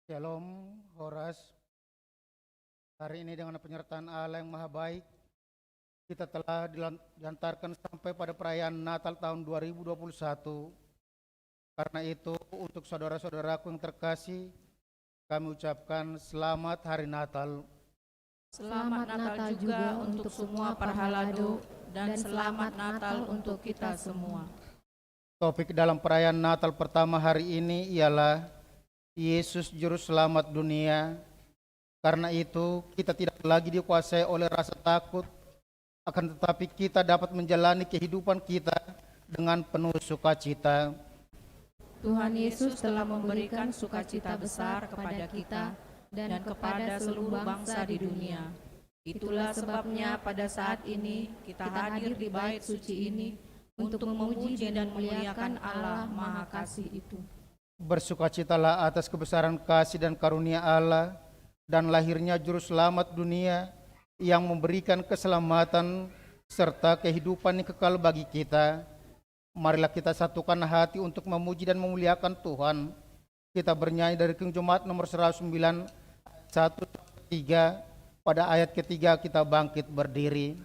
Shalom, Horas. Hari ini dengan penyertaan Allah yang Maha Baik, kita telah diantarkan sampai pada perayaan Natal tahun 2021. Karena itu, untuk saudara-saudaraku yang terkasih, kami ucapkan selamat Hari Natal. Selamat Natal juga untuk semua parhalado dan selamat Natal untuk kita semua. Topik dalam perayaan Natal pertama hari ini ialah Yesus Juru Selamat dunia. Karena itu kita tidak lagi dikuasai oleh rasa takut, akan tetapi kita dapat menjalani kehidupan kita dengan penuh sukacita. Tuhan Yesus telah memberikan sukacita besar kepada kita dan kepada seluruh bangsa di dunia. Itulah sebabnya pada saat ini kita hadir di bait suci ini untuk memuji dan memuliakan Allah Maha Kasih itu. Bersukacitalah atas kebesaran kasih dan karunia Allah dan lahirnya Juru Selamat dunia yang memberikan keselamatan serta kehidupan yang kekal bagi kita. Marilah kita satukan hati untuk memuji dan memuliakan Tuhan. Kita bernyanyi dari King Jemaat nomor 109 1-3. Pada ayat ketiga kita bangkit berdiri.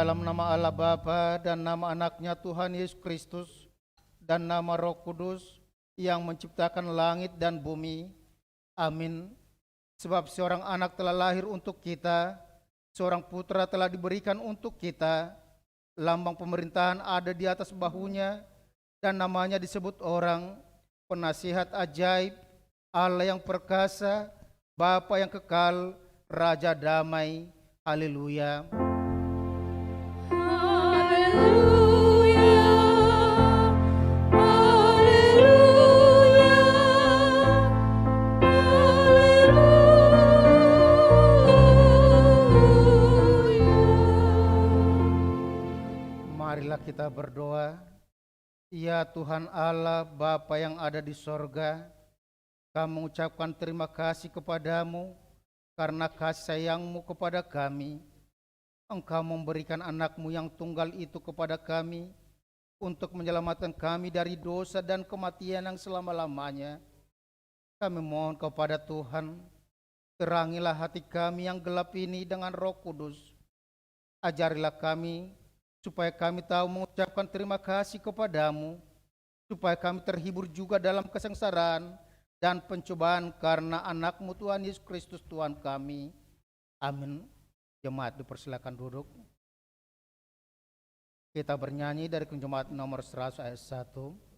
Dalam nama Allah Bapa dan nama anaknya Tuhan Yesus Kristus dan nama Roh Kudus yang menciptakan langit dan bumi. Amin. Sebab seorang anak telah lahir untuk kita, seorang putra telah diberikan untuk kita. Lambang pemerintahan ada di atas bahunya dan namanya disebut orang penasihat ajaib, Allah yang perkasa, Bapa yang kekal, Raja damai. Haleluya. Ya Tuhan Allah, Bapa yang ada di sorga, kami mengucapkan terima kasih kepadamu karena kasih sayang-Mu kepada kami. Engkau memberikan anak-Mu yang tunggal itu kepada kami untuk menyelamatkan kami dari dosa dan kematian yang selama-lamanya. Kami mohon kepada Tuhan, terangilah hati kami yang gelap ini dengan Roh Kudus. Ajarilah kami supaya kami tahu mengucapkan terima kasih kepadamu, supaya kami terhibur juga dalam kesengsaraan dan pencobaan karena anak-Mu Tuhan Yesus Kristus Tuhan kami. Amin. Jemaat dipersilakan duduk. Kita bernyanyi dari jemaat nomor 100 ayat 1.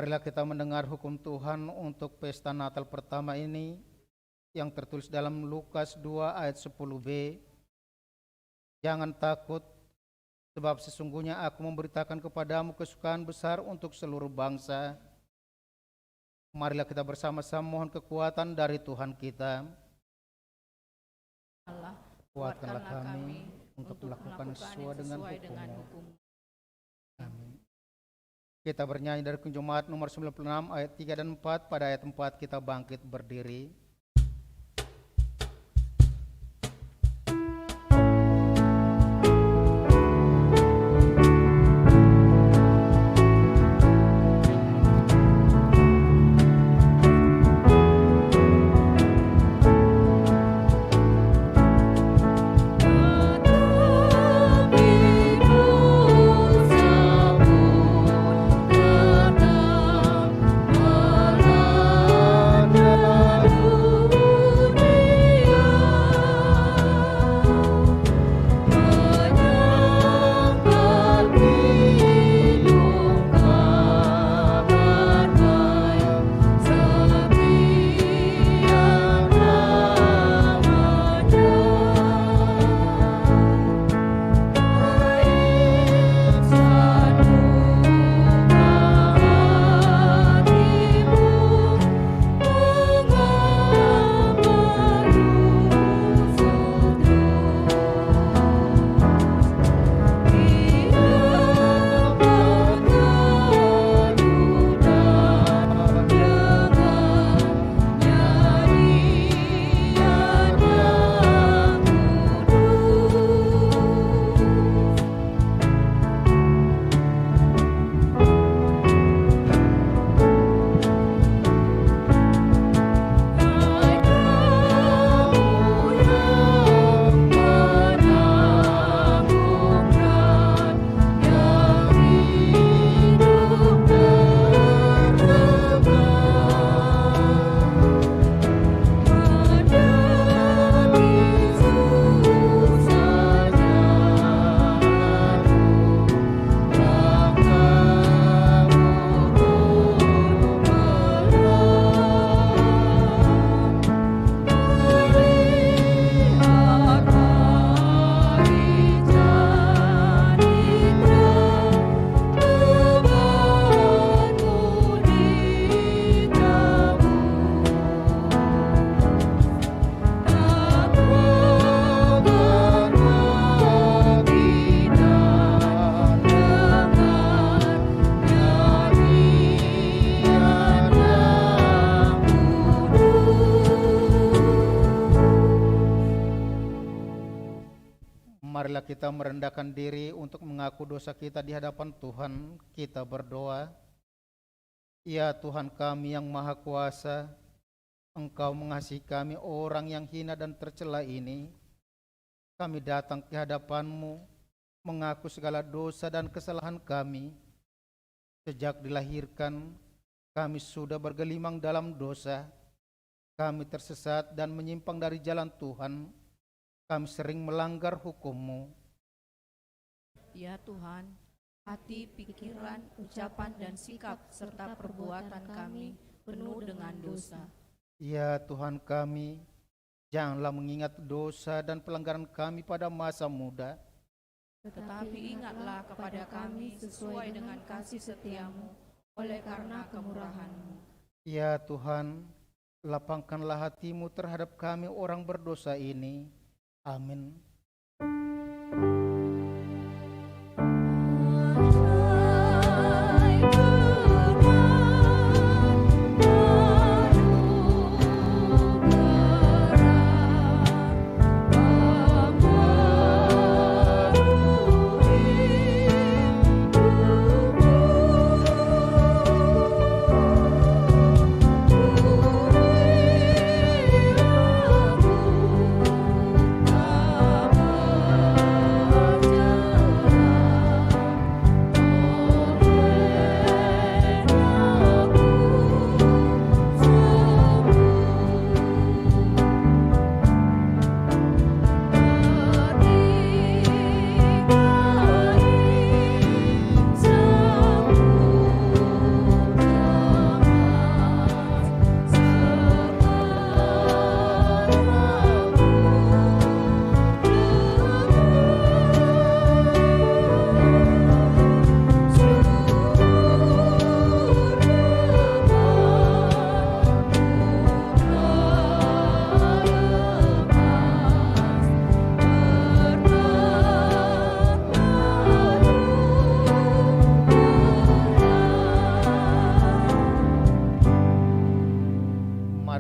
Marilah kita mendengar hukum Tuhan untuk pesta Natal pertama ini yang tertulis dalam Lukas 2 ayat 10b. Jangan takut, sebab sesungguhnya aku memberitakan kepadamu kesukaan besar untuk seluruh bangsa. Marilah kita bersama-sama mohon kekuatan dari Tuhan kita. Allah, Kuatkanlah kami untuk melakukan sesuai dengan hukum. Amin. Kita bernyanyi dari jemaat nomor 96 ayat 3 dan 4. Pada ayat 4 kita bangkit berdiri. Aduh Marilah kita merendahkan diri untuk mengaku dosa kita di hadapan Tuhan. Kita berdoa. Ya Tuhan kami yang Maha Kuasa, Engkau mengasihi kami orang yang hina dan tercela ini. Kami datang ke hadapan-Mu, mengaku segala dosa dan kesalahan kami. Sejak dilahirkan, kami sudah bergelimang dalam dosa. Kami tersesat dan menyimpang dari jalan Tuhan. Kami sering melanggar hukum-Mu. Ya Tuhan, hati, pikiran, ucapan, dan sikap serta perbuatan kami penuh dengan dosa. Ya Tuhan kami, janganlah mengingat dosa dan pelanggaran kami pada masa muda, Tetapi ingatlah kepada kami sesuai dengan kasih setia-Mu oleh karena kemurahan-Mu. Ya Tuhan, lapangkanlah hati-Mu terhadap kami orang berdosa ini. Amin.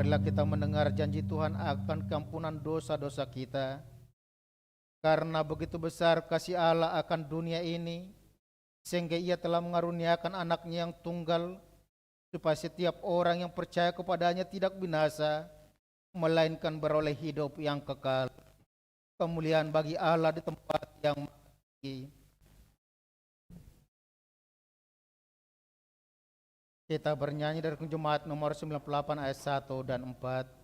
Marilah kita mendengar janji Tuhan akan keampunan dosa-dosa kita. Karena begitu besar kasih Allah akan dunia ini, sehingga Ia telah mengaruniakan anaknya yang tunggal, supaya setiap orang yang percaya kepadanya tidak binasa, melainkan beroleh hidup yang kekal. Kemuliaan bagi Allah di tempat yang tinggi. Kita bernyanyi dari Jemaat nomor 98 ayat 1 dan 4.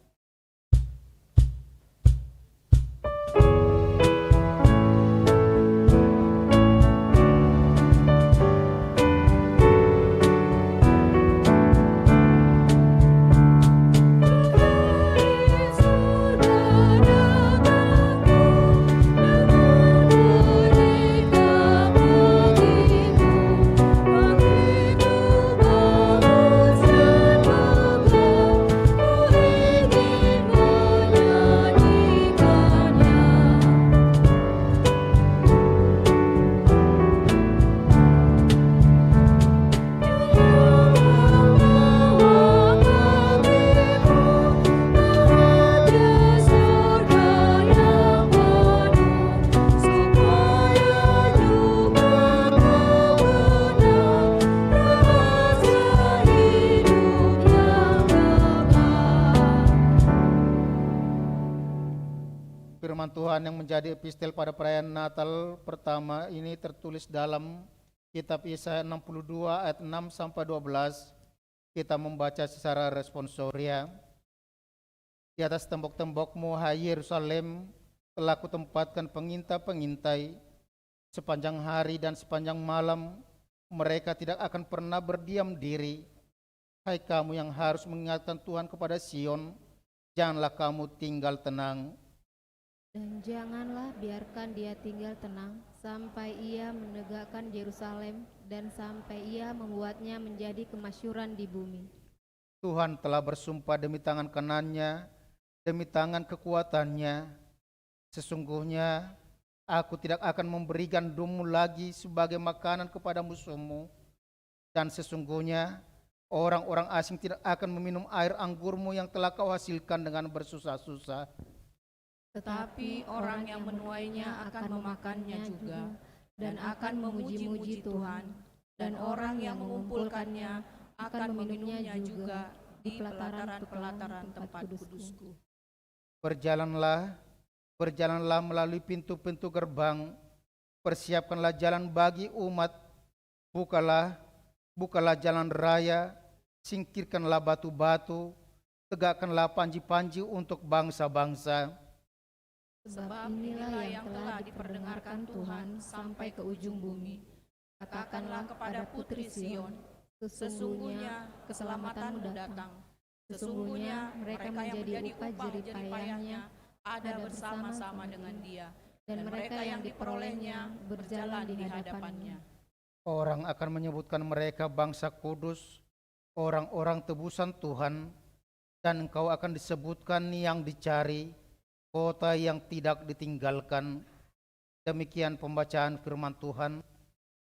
Firman Tuhan yang menjadi epistel pada perayaan Natal pertama ini tertulis dalam kitab Yesaya 62 ayat 6 sampai 12. Kita membaca secara responsoria. Di atas tembok-tembokmu, hai Yerusalem, telah kutempatkan pengintai-pengintai. Sepanjang hari dan sepanjang malam, mereka tidak akan pernah berdiam diri. Hai kamu yang harus mengingatkan Tuhan kepada Sion, janganlah kamu tinggal tenang. Dan janganlah biarkan dia tinggal tenang sampai ia menegakkan Yerusalem dan sampai ia membuatnya menjadi kemasyhuran di bumi. Tuhan telah bersumpah demi tangan kanannya, demi tangan kekuatannya. Sesungguhnya aku tidak akan memberi gandummu lagi sebagai makanan kepada musuhmu. Dan sesungguhnya orang-orang asing tidak akan meminum air anggurmu yang telah kau hasilkan dengan bersusah-susah. Tetapi orang yang menuainya akan memakannya juga, dan akan memuji-muji Tuhan. Dan orang yang mengumpulkannya akan meminumnya juga di pelataran-pelataran tempat kudusku. Berjalanlah, berjalanlah melalui pintu-pintu gerbang, persiapkanlah jalan bagi umat, bukalah jalan raya, singkirkanlah batu-batu, tegakkanlah panji-panji untuk bangsa-bangsa. Sebab inilah yang telah diperdengarkan Tuhan sampai ke ujung bumi. Katakanlah kepada putri Sion, sesungguhnya keselamatanmu datang. Sesungguhnya mereka yang menjadi upah jeripayahnya ada bersama-sama dengan dia, dan mereka yang diperolehnya berjalan di hadapannya. Orang akan menyebutkan mereka bangsa kudus, orang-orang tebusan Tuhan, dan engkau akan disebutkan yang dicari, kota yang tidak ditinggalkan. Demikian pembacaan firman Tuhan.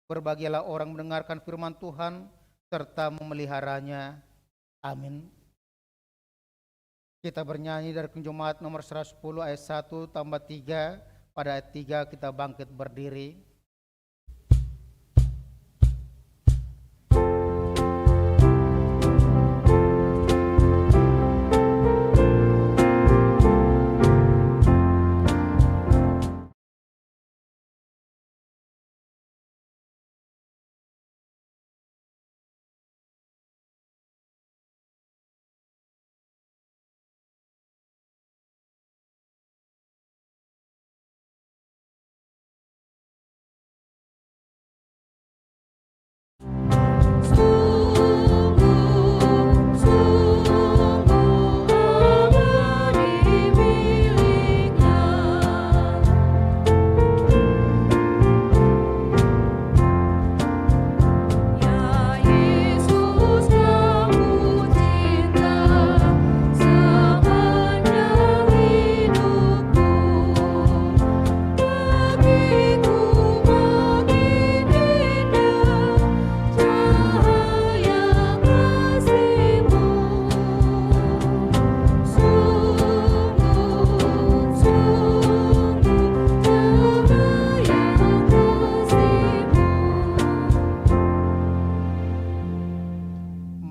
Berbahagialah orang mendengarkan firman Tuhan serta memeliharanya. Amin. Kita bernyanyi dari Jemaat nomor 110 ayat 1 tambah 3. Pada ayat 3 kita bangkit berdiri.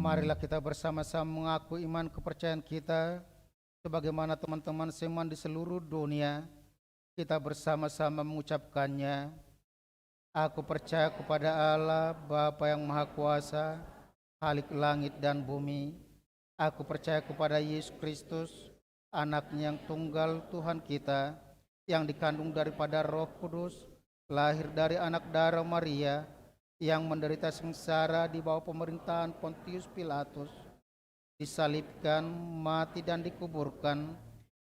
Marilah kita bersama-sama mengaku iman kepercayaan kita sebagaimana teman-teman seiman di seluruh dunia. Kita bersama-sama mengucapkannya. Aku percaya kepada Allah, Bapa yang Maha Kuasa, Khalik langit dan bumi. Aku percaya kepada Yesus Kristus, Anaknya yang tunggal Tuhan kita, yang dikandung daripada Roh Kudus, lahir dari anak darah Maria, yang menderita sengsara di bawah pemerintahan Pontius Pilatus, disalibkan, mati dan dikuburkan,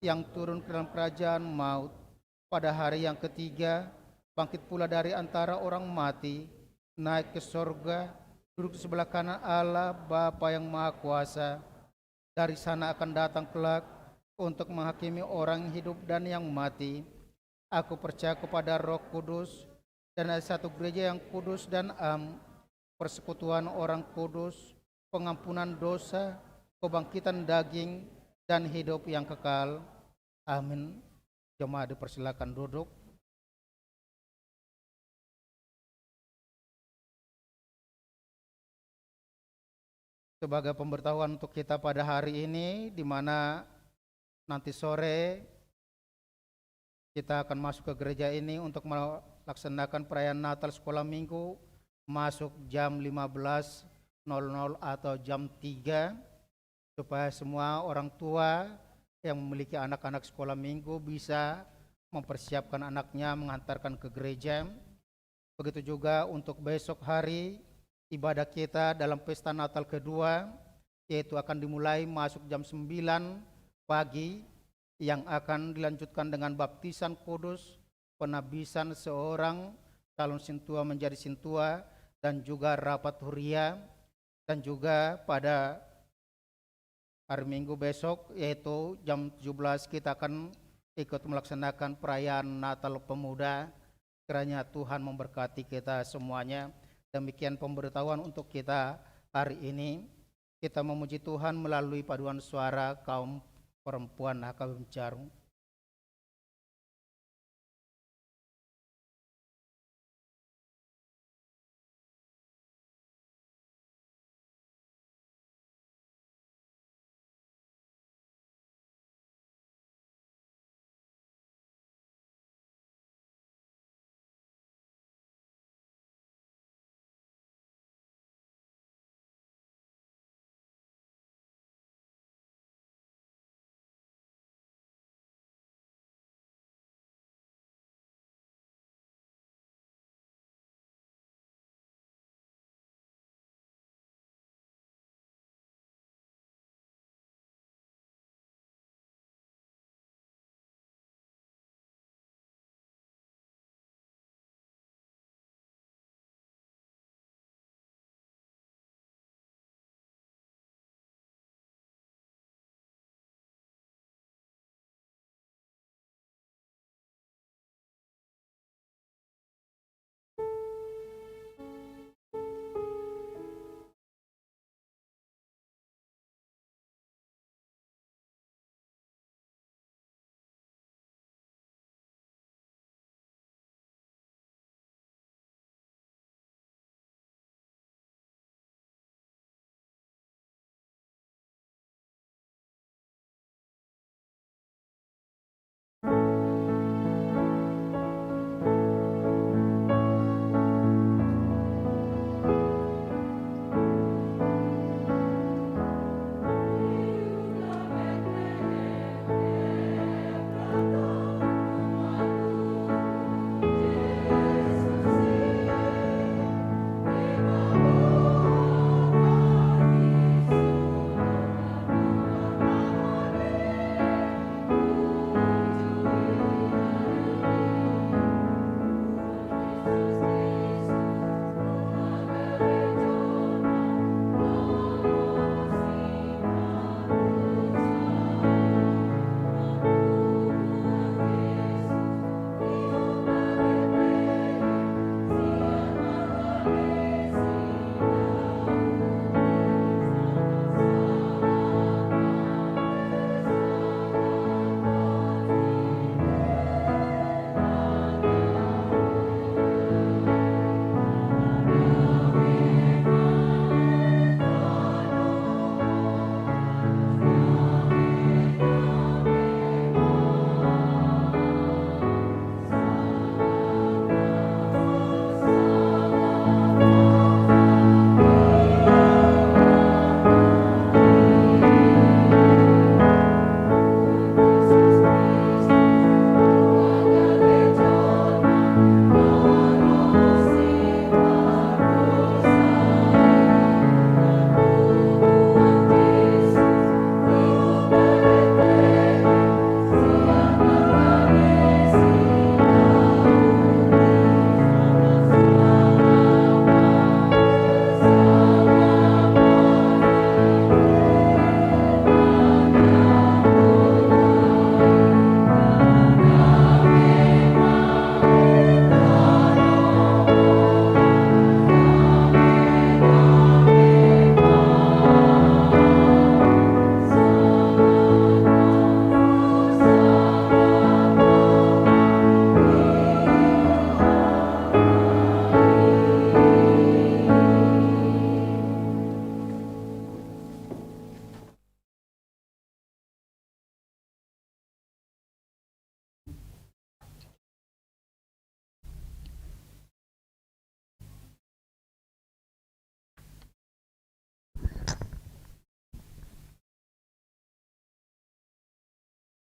yang turun ke dalam kerajaan maut, pada hari yang ketiga bangkit pula dari antara orang mati, naik ke sorga, duduk di sebelah kanan Allah Bapa yang Maha Kuasa. Dari sana akan datang kelak untuk menghakimi orang yang hidup dan yang mati. Aku percaya kepada Roh Kudus, dan ada satu gereja yang kudus dan persekutuan orang kudus, pengampunan dosa, kebangkitan daging, dan hidup yang kekal. Amin. Jemaat dipersilakan duduk. Sebagai pemberitahuan untuk kita pada hari ini, di mana nanti sore kita akan masuk ke gereja ini untuk melaksanakan perayaan Natal sekolah minggu, masuk jam 15.00 atau jam 3, supaya semua orang tua yang memiliki anak-anak sekolah minggu bisa mempersiapkan anaknya mengantarkan ke gereja. Begitu juga untuk besok hari ibadah kita dalam pesta Natal kedua, yaitu akan dimulai masuk jam 9 pagi, yang akan dilanjutkan dengan baptisan kudus, penabisan seorang calon sintua menjadi sintua, dan juga rapat huria. Dan juga pada hari Minggu besok, yaitu jam 17, kita akan ikut melaksanakan perayaan Natal Pemuda. Kiranya Tuhan memberkati kita semuanya. Demikian pemberitahuan untuk kita hari ini. Kita memuji Tuhan melalui paduan suara kaum perempuan HKBM Jarum.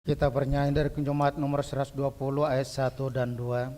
Kita bernyanyi dari Jemaat nomor 120 ayat 1 dan 2.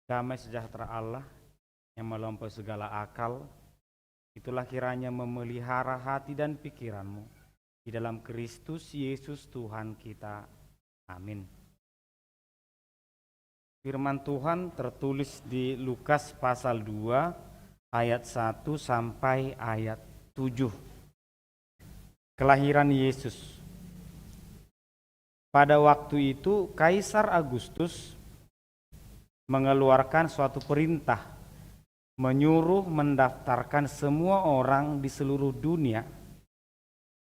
Damai sejahtera Allah yang melampaui segala akal, itulah kiranya memelihara hati dan pikiranmu di dalam Kristus Yesus Tuhan kita. Amin. Firman Tuhan tertulis di Lukas pasal 2 ayat 1 sampai ayat 7. Kelahiran Yesus. Pada waktu itu Kaisar Agustus mengeluarkan suatu perintah, menyuruh mendaftarkan semua orang di seluruh dunia.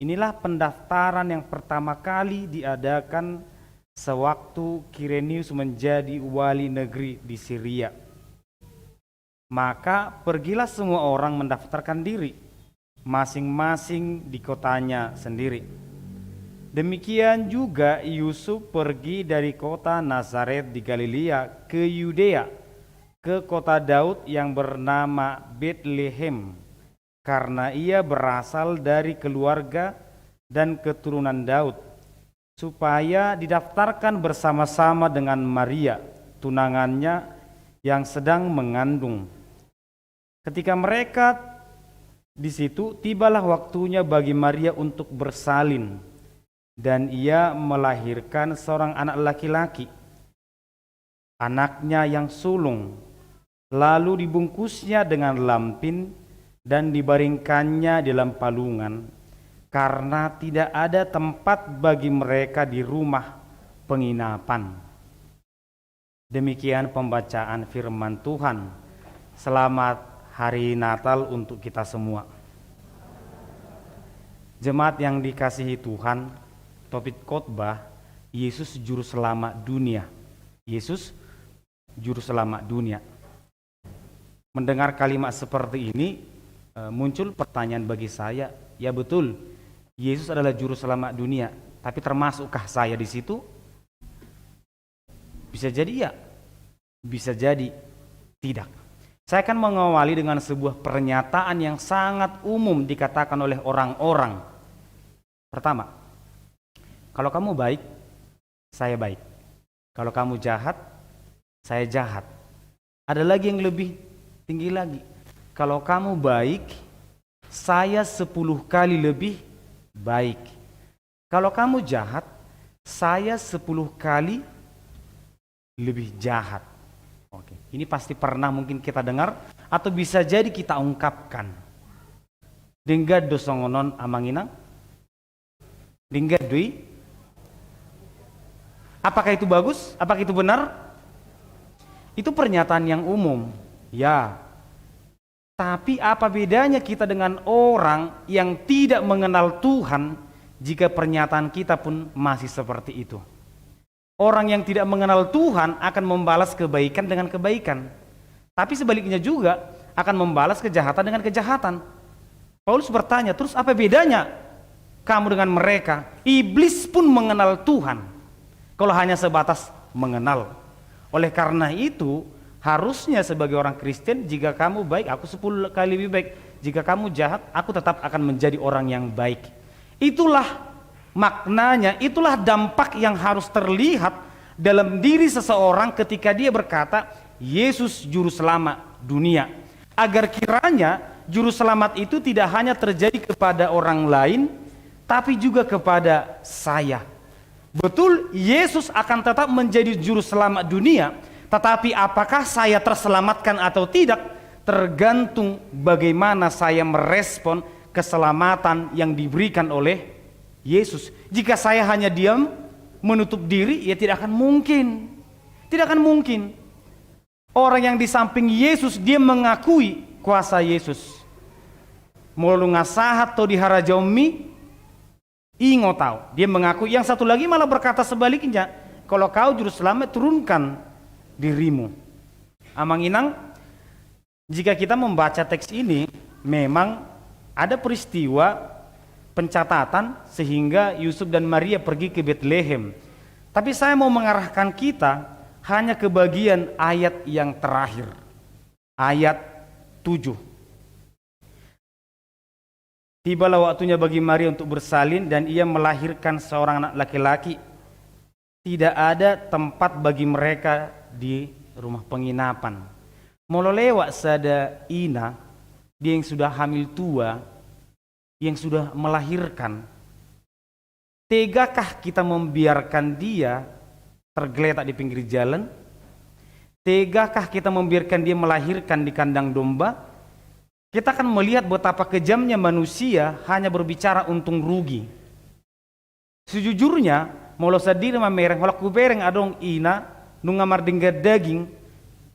Inilah pendaftaran yang pertama kali diadakan sewaktu Kirenius menjadi wali negeri di Syria. Maka pergilah semua orang mendaftarkan diri, masing-masing di kotanya sendiri. Demikian juga Yusuf pergi dari kota Nazaret di Galilea ke Yudea, ke kota Daud yang bernama Betlehem, karena ia berasal dari keluarga dan keturunan Daud, supaya didaftarkan bersama-sama dengan Maria, tunangannya yang sedang mengandung. Ketika mereka di situ, tibalah waktunya bagi Maria untuk bersalin, dan ia melahirkan seorang anak laki-laki, anaknya yang sulung. Lalu dibungkusnya dengan lampin dan dibaringkannya di dalam palungan, karena tidak ada tempat bagi mereka di rumah penginapan. Demikian pembacaan firman Tuhan. Selamat hari Natal untuk kita semua. Jemaat yang dikasihi Tuhan, topik khotbah Yesus juru selamat dunia. Yesus juru selamat dunia. Mendengar kalimat seperti ini muncul pertanyaan bagi saya. Ya betul, Yesus adalah juru selamat dunia, tapi termasukkah saya di situ? Bisa jadi ya, bisa jadi tidak. Saya akan mengawali dengan sebuah pernyataan yang sangat umum dikatakan oleh orang-orang. Pertama, kalau kamu baik, saya baik. Kalau kamu jahat, saya jahat. Ada lagi yang lebih tinggi lagi. Kalau kamu baik, saya 10 kali lebih baik. Kalau kamu jahat, saya 10 kali lebih jahat. Oke, ini pasti pernah mungkin kita dengar atau bisa jadi kita ungkapkan. Dengga dosongonon amanginang? Dengga dui? Apakah itu bagus? Apakah itu benar? Itu pernyataan yang umum. Ya. Tapi apa bedanya kita dengan orang yang tidak mengenal Tuhan jika pernyataan kita pun masih seperti itu? Orang yang tidak mengenal Tuhan akan membalas kebaikan dengan kebaikan. Tapi sebaliknya juga akan membalas kejahatan dengan kejahatan. Paulus bertanya, terus apa bedanya kamu dengan mereka? Iblis pun mengenal Tuhan. Kalau hanya sebatas mengenal. Oleh karena itu, harusnya sebagai orang Kristen, jika kamu baik, aku 10 kali lebih baik. Jika kamu jahat, aku tetap akan menjadi orang yang baik. Itulah maknanya, itulah dampak yang harus terlihat dalam diri seseorang ketika dia berkata, Yesus juru selamat dunia. Agar kiranya juru selamat itu tidak hanya terjadi kepada orang lain, tapi juga kepada saya. Betul, Yesus akan tetap menjadi juru selamat dunia, tetapi apakah saya terselamatkan atau tidak, tergantung bagaimana saya merespon keselamatan yang diberikan oleh Yesus. Jika saya hanya diam, menutup diri, ya tidak akan mungkin. Tidak akan mungkin. Orang yang di samping Yesus, dia mengakui kuasa Yesus. Mulu ngasahat atau diharajaumi, ingo tahu. Dia mengaku. Yang satu lagi malah berkata sebaliknya, kalau kau juru selamat, turunkan dirimu. Amang inang, jika kita membaca teks ini, memang ada peristiwa pencatatan sehingga Yusuf dan Maria pergi ke Bethlehem. Tapi saya mau mengarahkan kita hanya ke bagian ayat yang terakhir. Ayat 7. Tibalah waktunya bagi Maria untuk bersalin dan ia melahirkan seorang anak laki-laki. Tidak ada tempat bagi mereka di rumah penginapan. Molo lewat sada ina, dia yang sudah hamil tua, yang sudah melahirkan, tegakah kita membiarkan dia tergeletak di pinggir jalan? Tegakah kita membiarkan dia melahirkan di kandang domba? Kita akan melihat betapa kejamnya manusia hanya berbicara untung rugi. Sejujurnya, molo sadiri mamereng, kalau kubereng adong ina, nungamar dengga daging,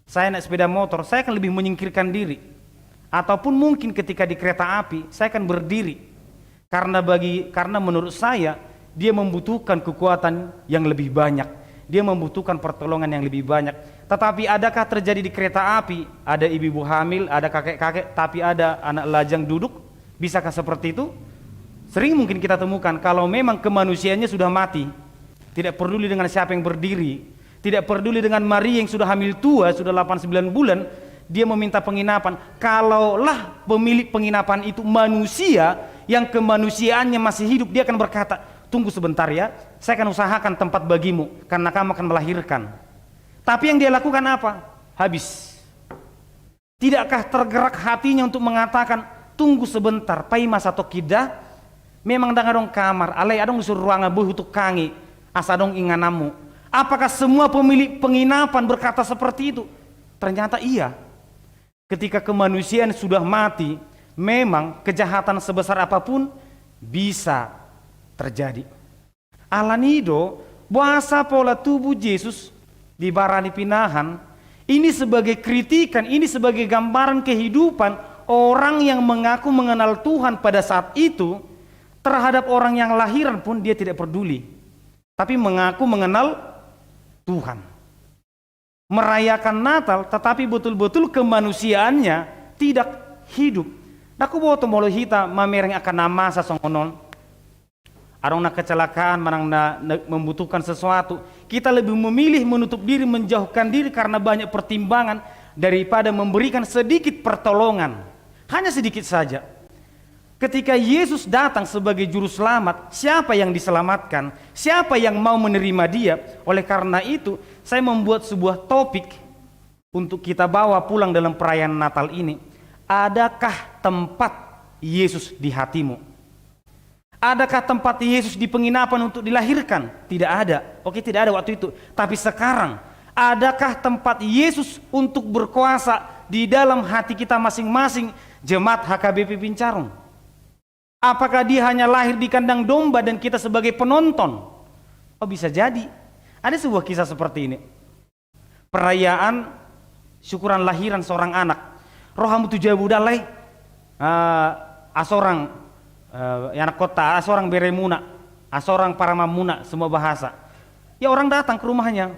saya naik sepeda motor, saya akan lebih menyingkirkan diri. Ataupun mungkin ketika di kereta api, saya akan berdiri. Karena menurut saya, dia membutuhkan kekuatan yang lebih banyak. Dia membutuhkan pertolongan yang lebih banyak. Tetapi adakah terjadi di kereta api, ada ibu-ibu hamil, ada kakek-kakek, tapi ada anak lajang duduk? Bisakah seperti itu? Sering mungkin kita temukan kalau memang kemanusiaannya sudah mati. Tidak peduli dengan siapa yang berdiri. Tidak peduli dengan Maria yang sudah hamil tua, sudah 8-9 bulan, dia meminta penginapan. Kalaulah pemilik penginapan itu manusia yang kemanusiaannya masih hidup, dia akan berkata, tunggu sebentar ya, saya akan usahakan tempat bagimu karena kamu akan melahirkan. Tapi yang dia lakukan apa? Habis. Tidakkah tergerak hatinya untuk mengatakan, tunggu sebentar, pai masa tokida, memang dangadong kamar, alai adong disuruh ruangan buh untuk kangi, asadong inganamu. Apakah semua pemilik penginapan berkata seperti itu? Ternyata iya. Ketika kemanusiaan sudah mati, memang kejahatan sebesar apapun bisa terjadi. Alanido, bahasa pola tubuh Yesus di barani pinahan, ini sebagai kritikan, ini sebagai gambaran kehidupan orang yang mengaku mengenal Tuhan pada saat itu, terhadap orang yang lahiran pun dia tidak peduli. Tapi mengaku mengenal Tuhan. Merayakan Natal tetapi betul-betul kemanusiaannya tidak hidup. Naku boto molo hita mamereng akan nama sasongonon. Arong na kecelakaan manang na membutuhkan sesuatu, kita lebih memilih menutup diri, menjauhkan diri karena banyak pertimbangan daripada memberikan sedikit pertolongan. Hanya sedikit saja. Ketika Yesus datang sebagai juru selamat, siapa yang diselamatkan? Siapa yang mau menerima dia? Oleh karena itu, saya membuat sebuah topik untuk kita bawa pulang dalam perayaan Natal ini. Adakah tempat Yesus di hatimu? Adakah tempat Yesus di penginapan untuk dilahirkan? Tidak ada. Oke, tidak ada waktu itu. Tapi sekarang, adakah tempat Yesus untuk berkuasa di dalam hati kita masing-masing jemaat HKBP Pincarung? Apakah dia hanya lahir di kandang domba dan kita sebagai penonton? Oh, bisa jadi. Ada sebuah kisah seperti ini. Perayaan syukuran lahiran seorang anak. Rohamu tujuh budalai asorang anak kota, asorang beremuna, asorang paramamuna, semua bahasa. Ya, orang datang ke rumahnya.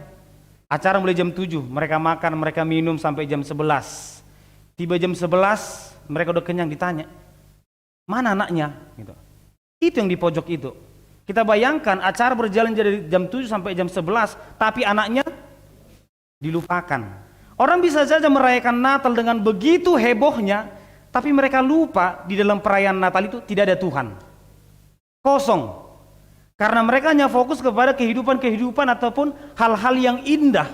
Acara mulai jam 7, mereka makan, mereka minum sampai jam 11. Tiba jam 11, mereka udah kenyang, ditanya, mana anaknya? Gitu. Itu yang di pojok itu. Kita bayangkan acara berjalan dari jam 7 sampai jam 11, tapi anaknya dilupakan. Orang bisa saja merayakan Natal dengan begitu hebohnya, tapi mereka lupa di dalam perayaan Natal itu tidak ada Tuhan. Kosong. Karena mereka hanya fokus kepada kehidupan-kehidupan ataupun hal-hal yang indah.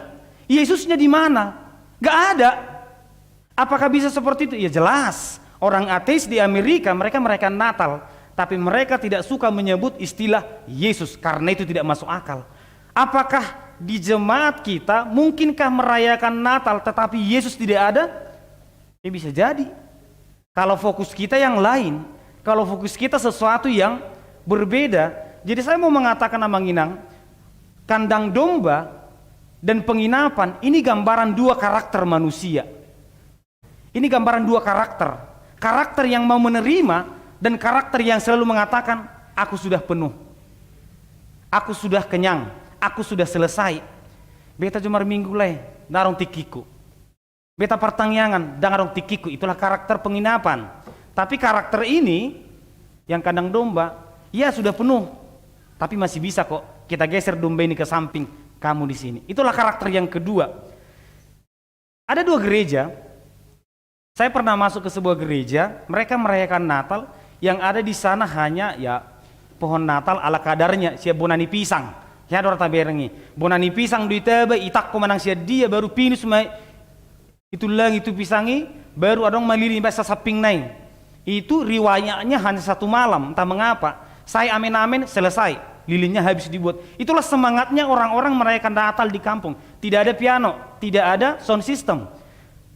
Yesusnya di mana? Gak ada. Apakah bisa seperti itu? Ya jelas. Orang ateis di Amerika mereka merayakan Natal, tapi mereka tidak suka menyebut istilah Yesus karena itu tidak masuk akal. Apakah di jemaat kita mungkinkah merayakan Natal tetapi Yesus tidak ada? Ya bisa jadi. Kalau fokus kita yang lain, kalau fokus kita sesuatu yang berbeda. Jadi saya mau mengatakan Amang Inang, kandang domba dan penginapan ini gambaran dua karakter manusia. Ini gambaran dua karakter. Karakter yang mau menerima dan karakter yang selalu mengatakan, aku sudah penuh, aku sudah kenyang, aku sudah selesai. Beta cuma minggu leh, darong tikiku. Beta pertangyangan, darong tikiku. Itulah karakter penginapan. Tapi karakter ini, yang kandang domba, ya sudah penuh, tapi masih bisa kok kita geser domba ini ke samping, kamu di sini. Itulah karakter yang kedua. Ada dua gereja. Saya pernah masuk ke sebuah gereja, mereka merayakan Natal, yang ada di sana hanya ya pohon Natal ala kadarnya, siap bonani pisang. Ya dorata berengi. Bonani pisang duit tebe itak komanang sia dia baru pinus mai itu lang itu pisangi baru adong malili bahasa saping naik. Itu riwayatnya hanya satu malam, entah mengapa. Saya amin-amin selesai, lilinnya habis dibuat. Itulah semangatnya orang-orang merayakan Natal di kampung. Tidak ada piano, tidak ada sound system.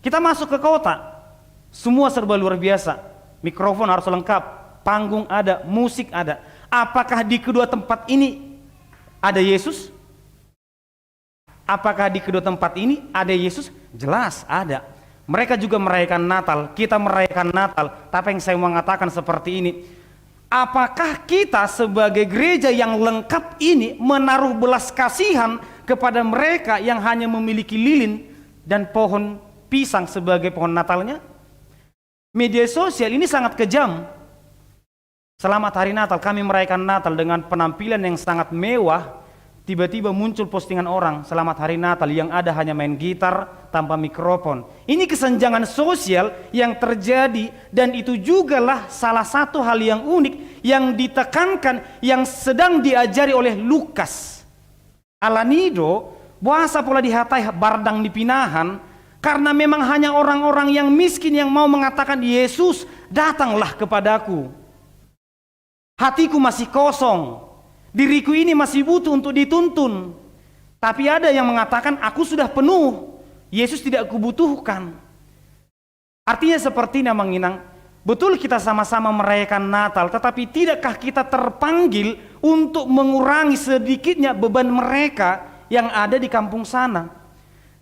Kita masuk ke kota, semua serba luar biasa. Mikrofon harus lengkap, panggung ada, musik ada. Apakah di kedua tempat ini ada Yesus? Apakah di kedua tempat ini ada Yesus? Jelas ada. Mereka juga merayakan Natal, kita merayakan Natal. Tapi yang saya mau mengatakan seperti ini, apakah kita sebagai gereja yang lengkap ini menaruh belas kasihan kepada mereka yang hanya memiliki lilin dan pohon pisang sebagai pohon Natalnya? Media sosial ini sangat kejam. Selamat hari Natal, kami merayakan Natal dengan penampilan yang sangat mewah. Tiba-tiba muncul postingan orang, selamat hari Natal, yang ada hanya main gitar tanpa mikrofon. Ini kesenjangan sosial yang terjadi, dan itu jugalah salah satu hal yang unik yang ditekankan, yang sedang diajari oleh Lukas. Alanido, bahasa pola dihatai bardang dipinahan, karena memang hanya orang-orang yang miskin yang mau mengatakan, Yesus datanglah kepadaku. Hatiku masih kosong, diriku ini masih butuh untuk dituntun. Tapi ada yang mengatakan, aku sudah penuh, Yesus tidak kubutuhkan. Artinya seperti ini Mang Inang, betul kita sama-sama merayakan Natal, tetapi tidakkah kita terpanggil untuk mengurangi sedikitnya beban mereka yang ada di kampung sana?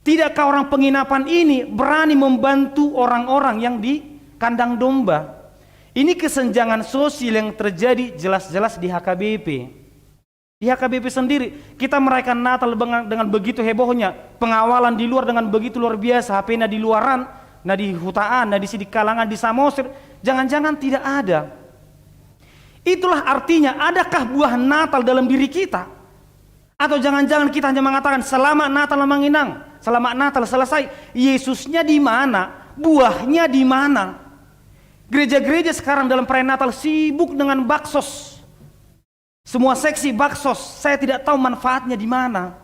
Tidakkah orang penginapan ini berani membantu orang-orang yang di kandang domba? Ini kesenjangan sosial yang terjadi jelas-jelas di HKBP. Di HKBP sendiri, kita merayakan Natal dengan begitu hebohnya. Pengawalan di luar dengan begitu luar biasa. HP-nya di luaran, nah di hutaan, nah di sini kalangan, di Samosir. Jangan-jangan tidak ada. Itulah artinya, adakah buah Natal dalam diri kita? Atau jangan-jangan kita hanya mengatakan, selamat Natal Mang Inang, selamat Natal, selesai. Yesusnya di mana? Buahnya di mana? Gereja-gereja sekarang dalam perayaan Natal sibuk dengan baksos. Semua seksi baksos, saya tidak tahu manfaatnya di mana.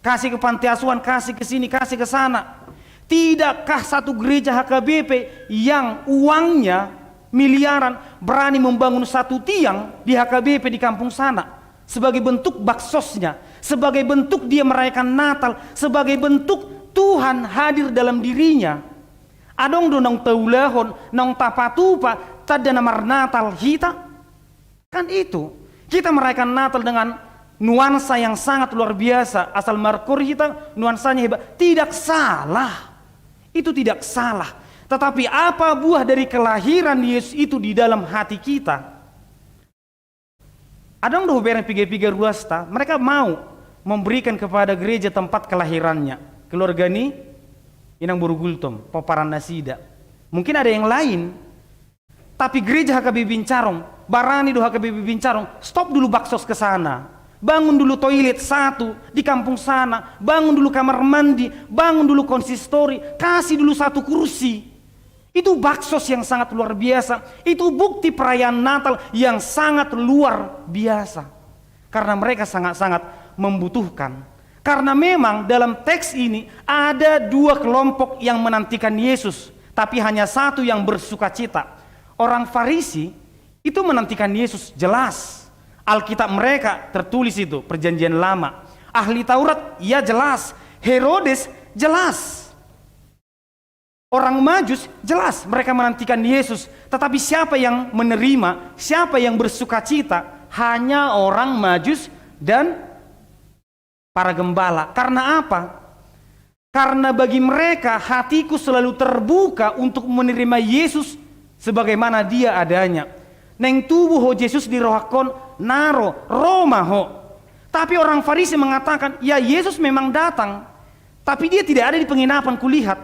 Kasih ke panti asuhan, kasih ke sini, kasih ke sana. Tidakkah satu gereja HKBP yang uangnya miliaran berani membangun satu tiang di HKBP di kampung sana sebagai bentuk baksosnya, sebagai bentuk dia merayakan Natal, sebagai bentuk Tuhan hadir dalam dirinya. Adong do nong taulahon, nong tapatupa, tada namar Natal hita. Kan itu, kita merayakan Natal dengan nuansa yang sangat luar biasa. Asal markor kita nuansanya hebat, tidak salah. Itu tidak salah. Tetapi apa buah dari kelahiran Yesus itu di dalam hati kita? Adang doh bereng piga-piga ruasta, mereka mau memberikan kepada gereja tempat kelahirannya. Keluarga ini inang burugultom, paparan nasida. Mungkin ada yang lain, tapi gereja HKBP Bincarong, barani do HKBP Bincarong, stop dulu baksos ke sana. Bangun dulu toilet satu di kampung sana, bangun dulu kamar mandi, bangun dulu konsistori, kasih dulu satu kursi. Itu baksos yang sangat luar biasa. Itu bukti perayaan Natal yang sangat luar biasa. Karena mereka sangat-sangat membutuhkan. Karena memang dalam teks ini ada dua kelompok yang menantikan Yesus, tapi hanya satu yang bersukacita. Orang Farisi itu menantikan Yesus, jelas. Alkitab mereka tertulis itu, Perjanjian Lama. Ahli Taurat, ya jelas. Herodes, jelas. Orang Majus jelas mereka menantikan Yesus, tetapi siapa yang menerima, siapa yang bersukacita? Hanya orang Majus dan para gembala. Karena apa? Karena bagi mereka hatiku selalu terbuka untuk menerima Yesus sebagaimana dia adanya. Neng tubuh ho Yesus dirohakon naro Roma ho. Tapi orang Farisi mengatakan, ya Yesus memang datang, tapi dia tidak ada di penginapan kulihat.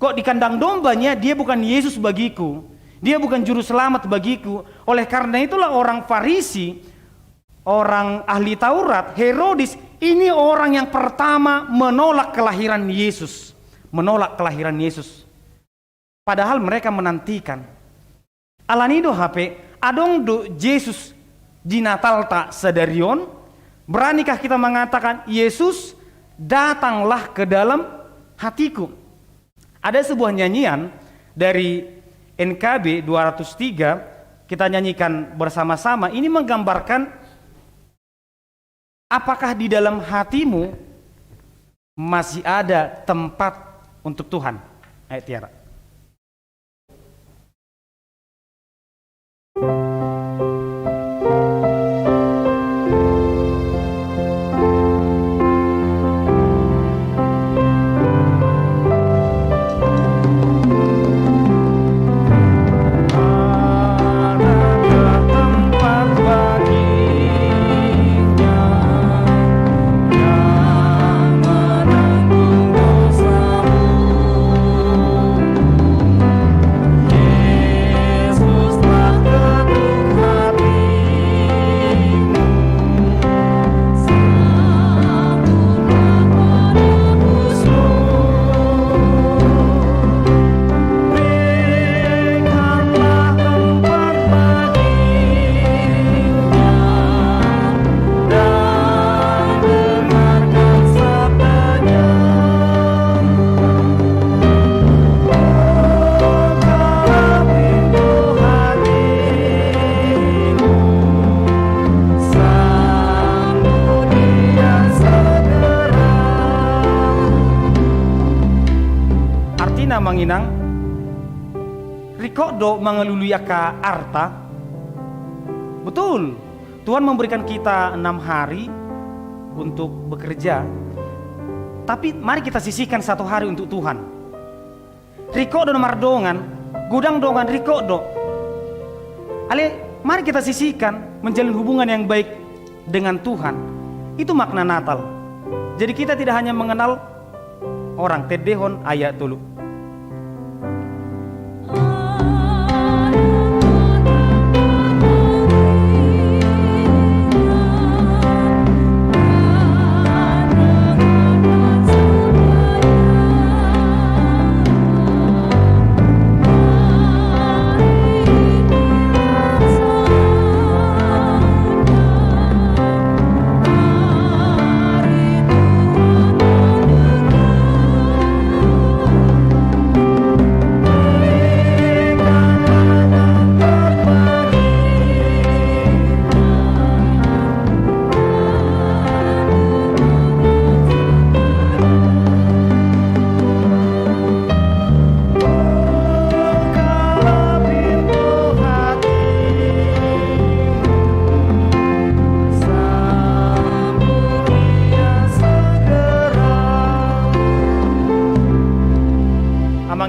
Kok di kandang dombanya dia bukan Yesus bagiku, dia bukan juru selamat bagiku. Oleh karena itulah orang Farisi, orang ahli Taurat, Herodes, ini orang yang pertama menolak kelahiran Yesus. Menolak kelahiran Yesus. Padahal mereka menantikan. Alanido HP, adong do Yesus di Natal tak sedarion. Beranikah kita mengatakan Yesus datanglah ke dalam hatiku? Ada sebuah nyanyian dari NKB 203, kita nyanyikan bersama-sama. Ini menggambarkan apakah di dalam hatimu masih ada tempat untuk Tuhan. Ayo Tiara. Manginang Riko do mangeluluyaka arta. Betul, Tuhan memberikan kita 6 hari untuk bekerja, tapi mari kita sisihkan 1 hari untuk Tuhan. Riko do mardongan, gudang dongan Riko do ale, mari kita sisihkan menjalin hubungan yang baik dengan Tuhan. Itu makna Natal. Jadi kita tidak hanya mengenal orang tedehon ayat tulu.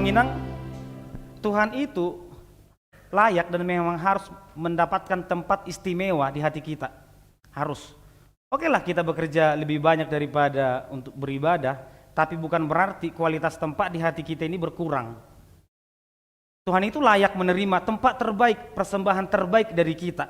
Bang Inang, Tuhan itu layak dan memang harus mendapatkan tempat istimewa di hati kita. Harus. Oke lah kita bekerja lebih banyak daripada untuk beribadah, tapi bukan berarti kualitas tempat di hati kita ini berkurang. Tuhan itu layak menerima tempat terbaik, persembahan terbaik dari kita.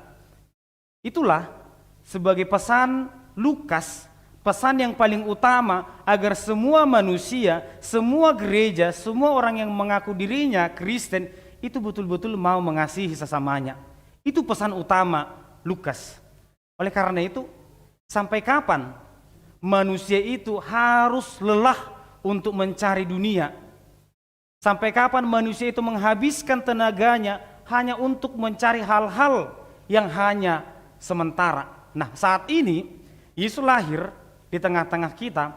Itulah sebagai pesan Lukas, pesan yang paling utama agar semua manusia, semua gereja, semua orang yang mengaku dirinya Kristen itu betul-betul mau mengasihi sesamanya. Itu pesan utama Lukas. Oleh karena itu, sampai kapan manusia itu harus lelah untuk mencari dunia? Sampai kapan manusia itu menghabiskan tenaganya hanya untuk mencari hal-hal yang hanya sementara? Nah, saat ini Yesus lahir di tengah-tengah kita.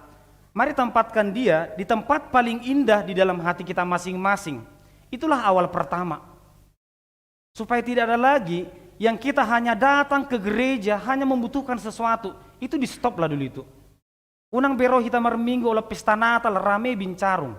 Mari tempatkan dia di tempat paling indah di dalam hati kita masing-masing. Itulah awal pertama. Supaya tidak ada lagi yang kita hanya datang ke gereja hanya membutuhkan sesuatu. Itu di stop lah dulu itu. Unang bero hita marminggu oleh pesta Natal rame bincarung.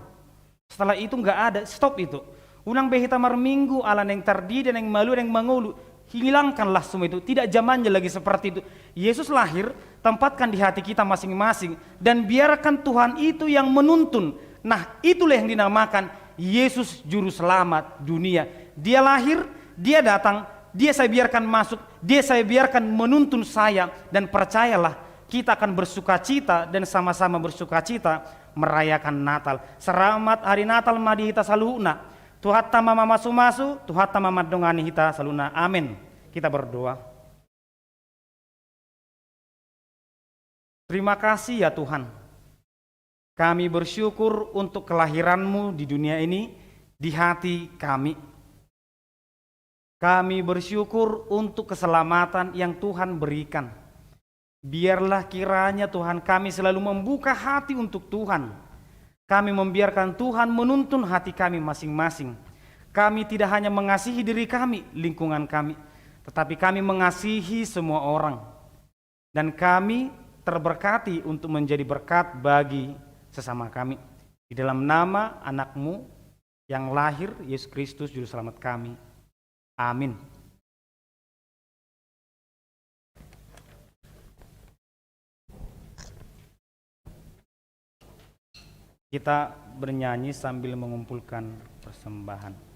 Setelah itu nggak ada, stop itu. Unang behita marminggu ala yang terdiri dan yang malu dan yang mengulu. Hilangkanlah semua itu, tidak zamannya lagi seperti itu. Yesus lahir, tempatkan di hati kita masing-masing dan biarkan Tuhan itu yang menuntun. Nah, itulah yang dinamakan Yesus juru selamat dunia. Dia lahir, dia datang, dia saya biarkan masuk, dia saya biarkan menuntun saya, dan percayalah kita akan bersukacita dan sama-sama bersukacita merayakan Natal. Selamat hari Natal madi hita saluna. Tuhan tama masu-masu, Tuhan tama madongani hita saluna. Amin. Kita berdoa. Terima kasih ya Tuhan. Kami bersyukur untuk kelahiran-Mu di dunia ini, di hati kami. Kami bersyukur untuk keselamatan yang Tuhan berikan. Biarlah kiranya Tuhan kami selalu membuka hati untuk Tuhan. Kami membiarkan Tuhan menuntun hati kami masing-masing. Kami tidak hanya mengasihi diri kami, lingkungan kami, tetapi kami mengasihi semua orang. Dan kami terberkati untuk menjadi berkat bagi sesama kami. Di dalam nama anak-Mu yang lahir, Yesus Kristus Juru Selamat kami. Amin. Kita bernyanyi sambil mengumpulkan persembahan.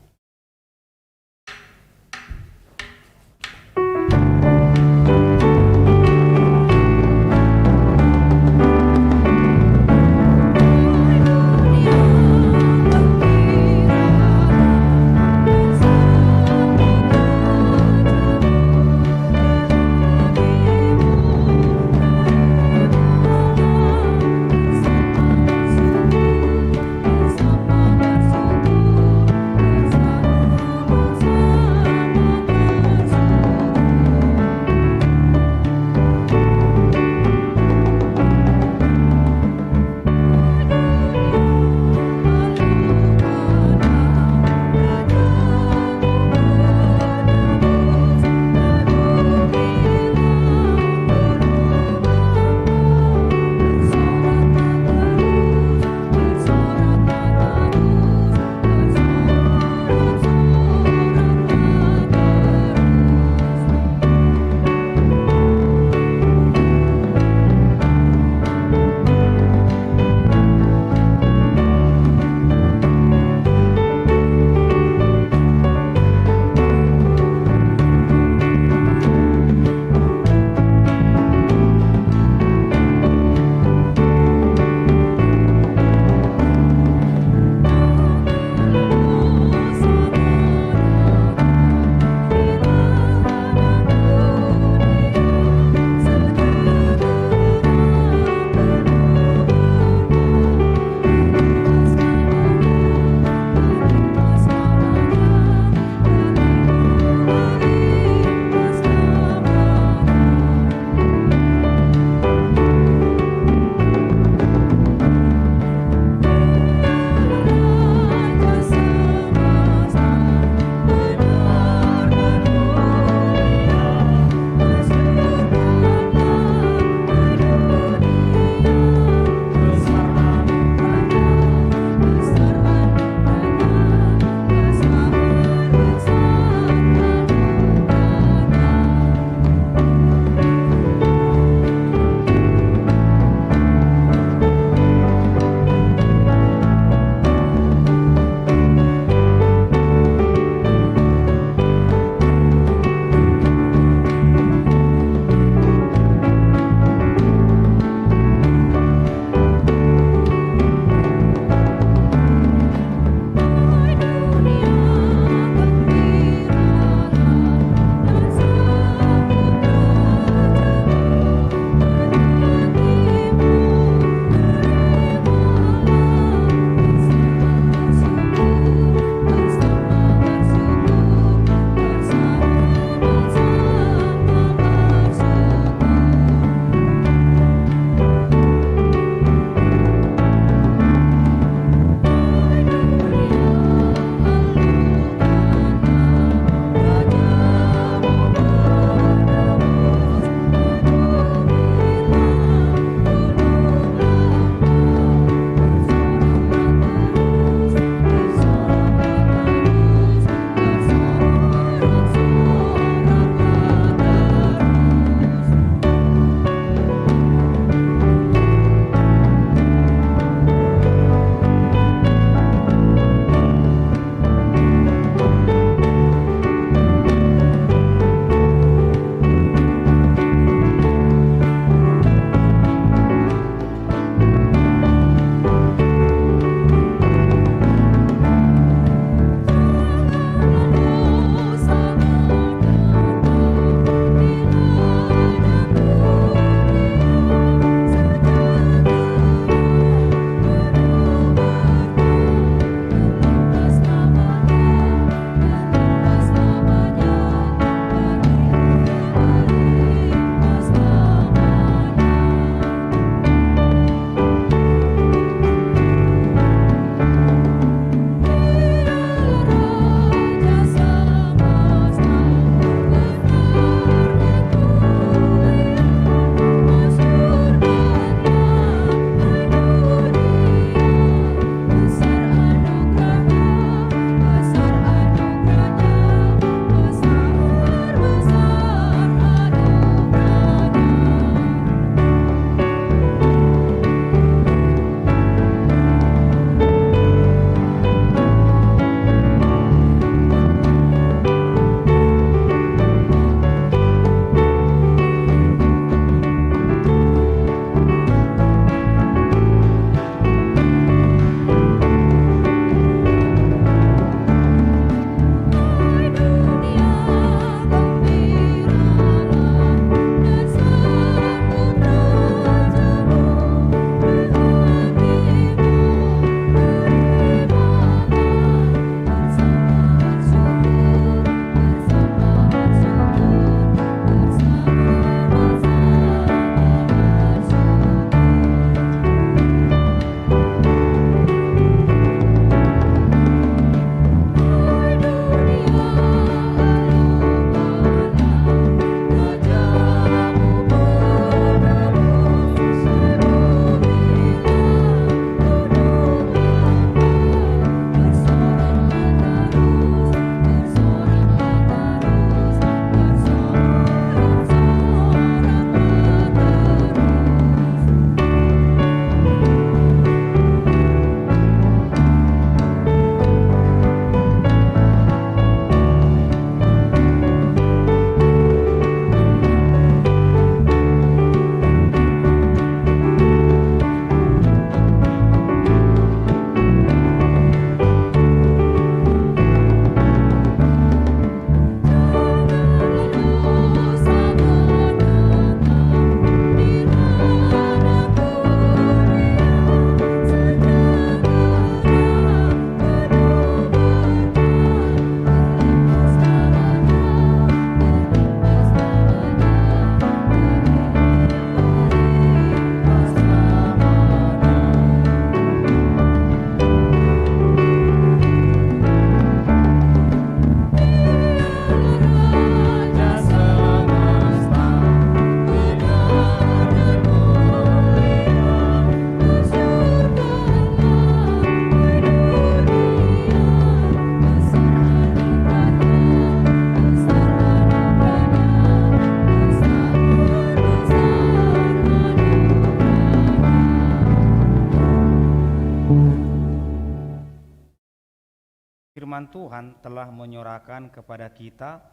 firman Tuhan telah menyorakan kepada kita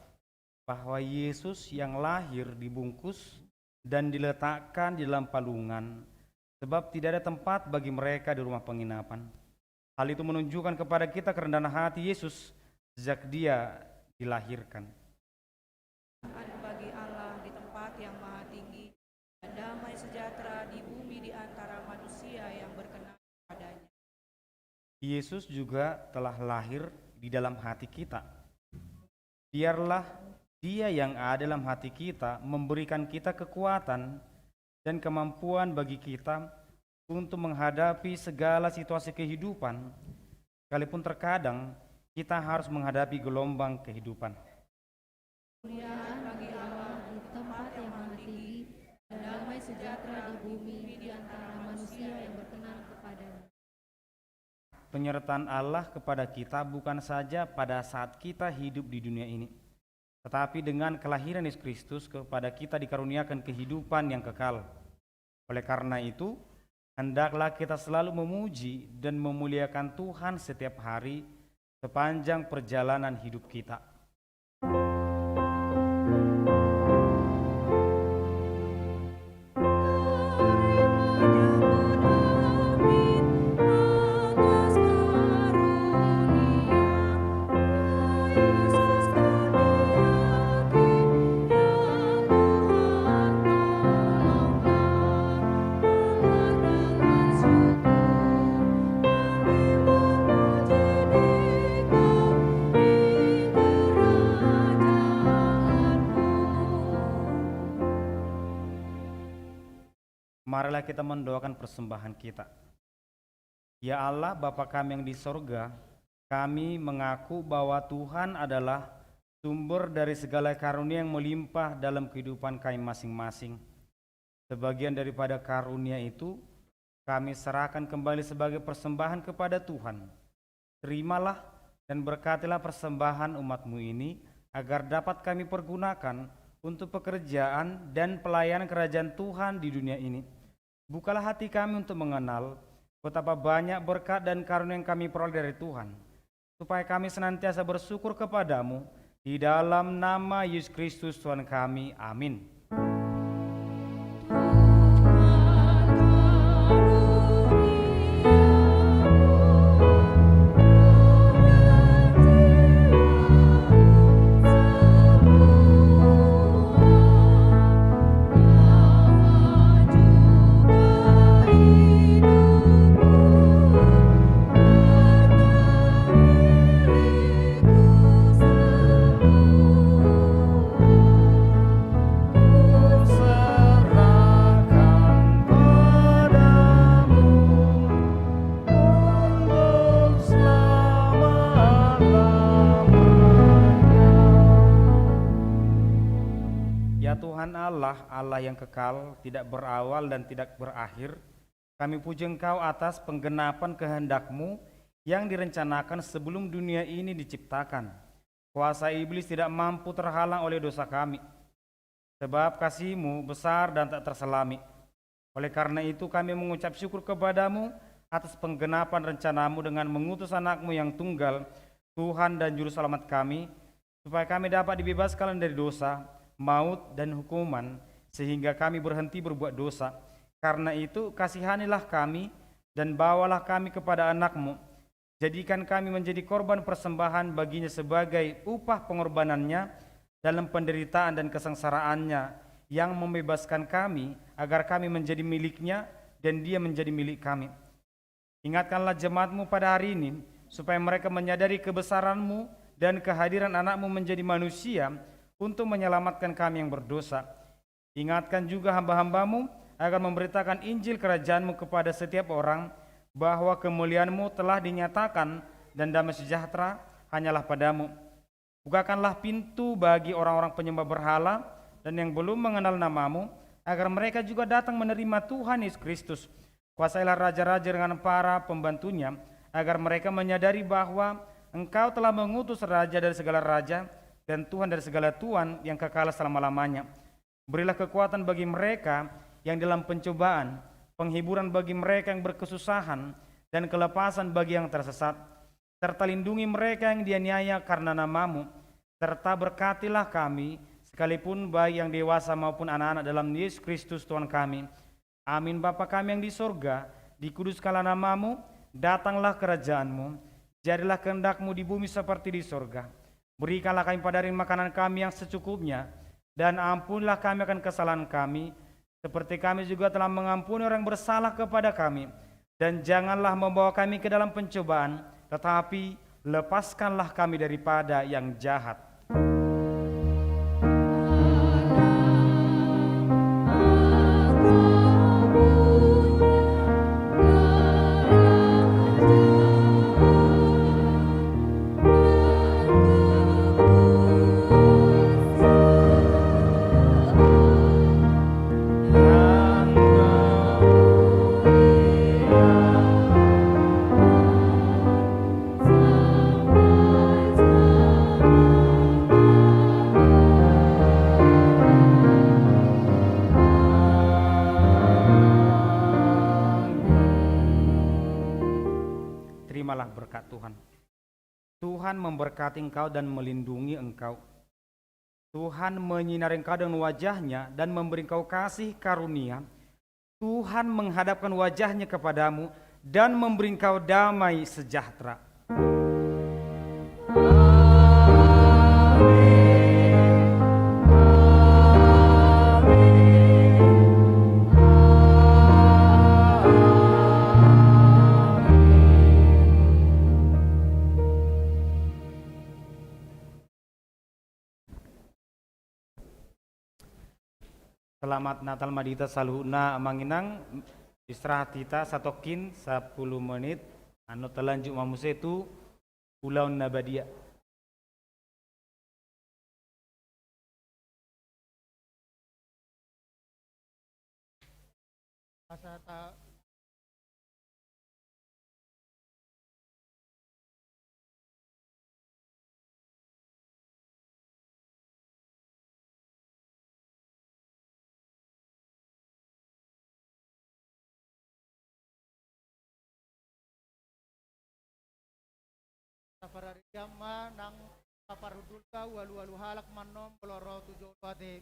bahwa Yesus yang lahir dibungkus dan diletakkan di dalam palungan, sebab tidak ada tempat bagi mereka di rumah penginapan. Hal itu menunjukkan kepada kita kerendahan hati Yesus sejak dia dilahirkan. Bagi Allah di tempat yang maha tinggi, dan damai sejahtera di bumi di antara manusia yang berkenan padanya. Yesus juga telah lahir di dalam hati kita. Biarlah Dia yang ada dalam hati kita memberikan kita kekuatan dan kemampuan bagi kita untuk menghadapi segala situasi kehidupan, sekalipun terkadang kita harus menghadapi gelombang kehidupan. Kemuliaan bagi Allah di tempat yang maha tinggi, dan damai sejahtera di bumi di antara manusia yang berkenan kepadanya. Penyertaan Allah kepada kita bukan saja pada saat kita hidup di dunia ini, tetapi dengan kelahiran Yesus Kristus kepada kita dikaruniakan kehidupan yang kekal. Oleh karena itu, hendaklah kita selalu memuji dan memuliakan Tuhan setiap hari sepanjang perjalanan hidup kita. Marilah kita mendoakan persembahan kita. Ya Allah, Bapa kami yang di sorga, kami mengaku bahwa Tuhan adalah sumber dari segala karunia yang melimpah dalam kehidupan kami masing-masing. Sebagian daripada karunia itu, kami serahkan kembali sebagai persembahan kepada Tuhan. Terimalah dan berkatilah persembahan umat-Mu ini, agar dapat kami pergunakan untuk pekerjaan dan pelayanan kerajaan Tuhan di dunia ini. Bukalah hati kami untuk mengenal betapa banyak berkat dan karunia yang kami peroleh dari Tuhan, supaya kami senantiasa bersyukur kepadamu di dalam nama Yesus Kristus Tuhan kami. Amin. Tuhan Allah, Allah yang kekal, tidak berawal dan tidak berakhir, kami puji Engkau atas penggenapan kehendak-Mu yang direncanakan sebelum dunia ini diciptakan. Kuasa iblis tidak mampu terhalang oleh dosa kami, sebab kasih-Mu besar dan tak terselami. Oleh karena itu kami mengucap syukur kepadamu atas penggenapan rencana-Mu dengan mengutus anak-Mu yang tunggal, Tuhan dan Juru Selamat kami, supaya kami dapat dibebaskan dari dosa, maut dan hukuman, sehingga kami berhenti berbuat dosa. Karena itu kasihanilah kami dan bawalah kami kepada anak-Mu. Jadikan kami menjadi korban persembahan baginya sebagai upah pengorbanannya dalam penderitaan dan kesengsaraannya, yang membebaskan kami agar kami menjadi miliknya dan dia menjadi milik kami. Ingatkanlah jemaat-Mu pada hari ini, supaya mereka menyadari kebesaran-Mu dan kehadiran anak-Mu menjadi manusia untuk menyelamatkan kami yang berdosa. Ingatkan juga hamba-hamba-Mu agar memberitakan Injil kerajaan-Mu kepada setiap orang, bahwa kemuliaan-Mu telah dinyatakan dan damai sejahtera hanyalah pada-Mu. Bukakanlah pintu bagi orang-orang penyembah berhala dan yang belum mengenal nama-Mu, agar mereka juga datang menerima Tuhan Yesus Kristus. Kuasailah raja-raja dengan para pembantunya, agar mereka menyadari bahwa Engkau telah mengutus raja dari segala raja dan Tuhan dari segala Tuhan yang kekal selama-lamanya. Berilah kekuatan bagi mereka yang dalam pencobaan, penghiburan bagi mereka yang berkesusahan, dan kelepasan bagi yang tersesat. serta lindungi mereka yang dianiaya karena nama-Mu, serta berkatilah kami, sekalipun baik yang dewasa maupun anak-anak dalam Yesus Kristus Tuhan kami. Amin. Bapa kami yang di sorga, dikuduskanlah nama-Mu, datanglah kerajaan-Mu, jadilah kehendak-Mu di bumi seperti di sorga. Berikanlah kami pada hari makanan kami yang secukupnya, dan ampunilah kami akan kesalahan kami, seperti kami juga telah mengampuni orang yang bersalah kepada kami. Dan janganlah membawa kami ke dalam pencobaan, tetapi lepaskanlah kami daripada yang jahat. Terimalah berkat Tuhan. Tuhan memberkati engkau dan melindungi engkau. Tuhan menyinari engkau dengan wajah-Nya dan memberi engkau kasih karunia. Tuhan menghadapkan wajah-Nya kepadamu dan memberi engkau damai sejahtera. Selamat Natal Madita Saluhuna Manginang, istirahat kita satokin 10 menit, anu telanjut mamusetu Pulau Nabadia. Saparariama nang paparudulka walu-walu halak manom peloro tujuh bate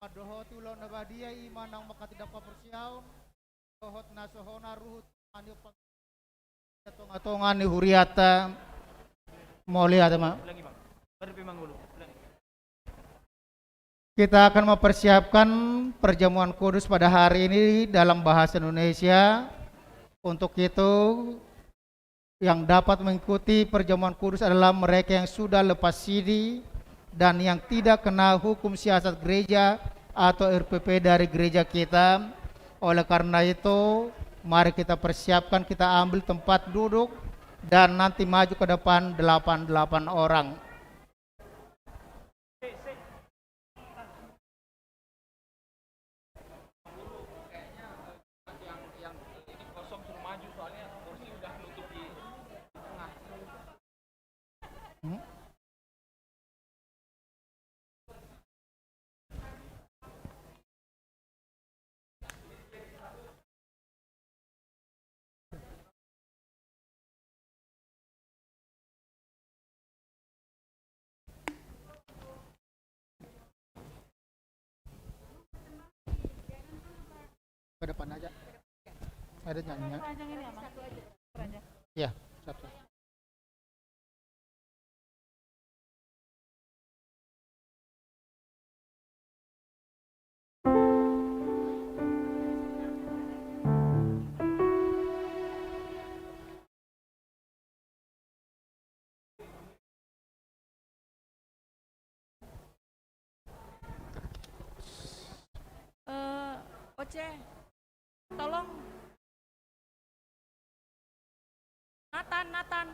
madoho tulo nabadia iman nang makatidak papersiaw dohot nasohona ruhut anu patongan ni huriata moliata ma. Kita akan mempersiapkan perjamuan kudus pada hari ini dalam bahasa Indonesia. Untuk itu yang dapat mengikuti perjamuan kudus adalah mereka yang sudah lepas sidi dan yang tidak kena hukum siasat gereja atau RPP dari gereja kita. Oleh karena itu, mari kita persiapkan, kita ambil tempat duduk dan nanti maju ke depan 88 orang. Ke depan aja. Ada nyanyinya. Ya, satu. Oce, tolong. Nathan.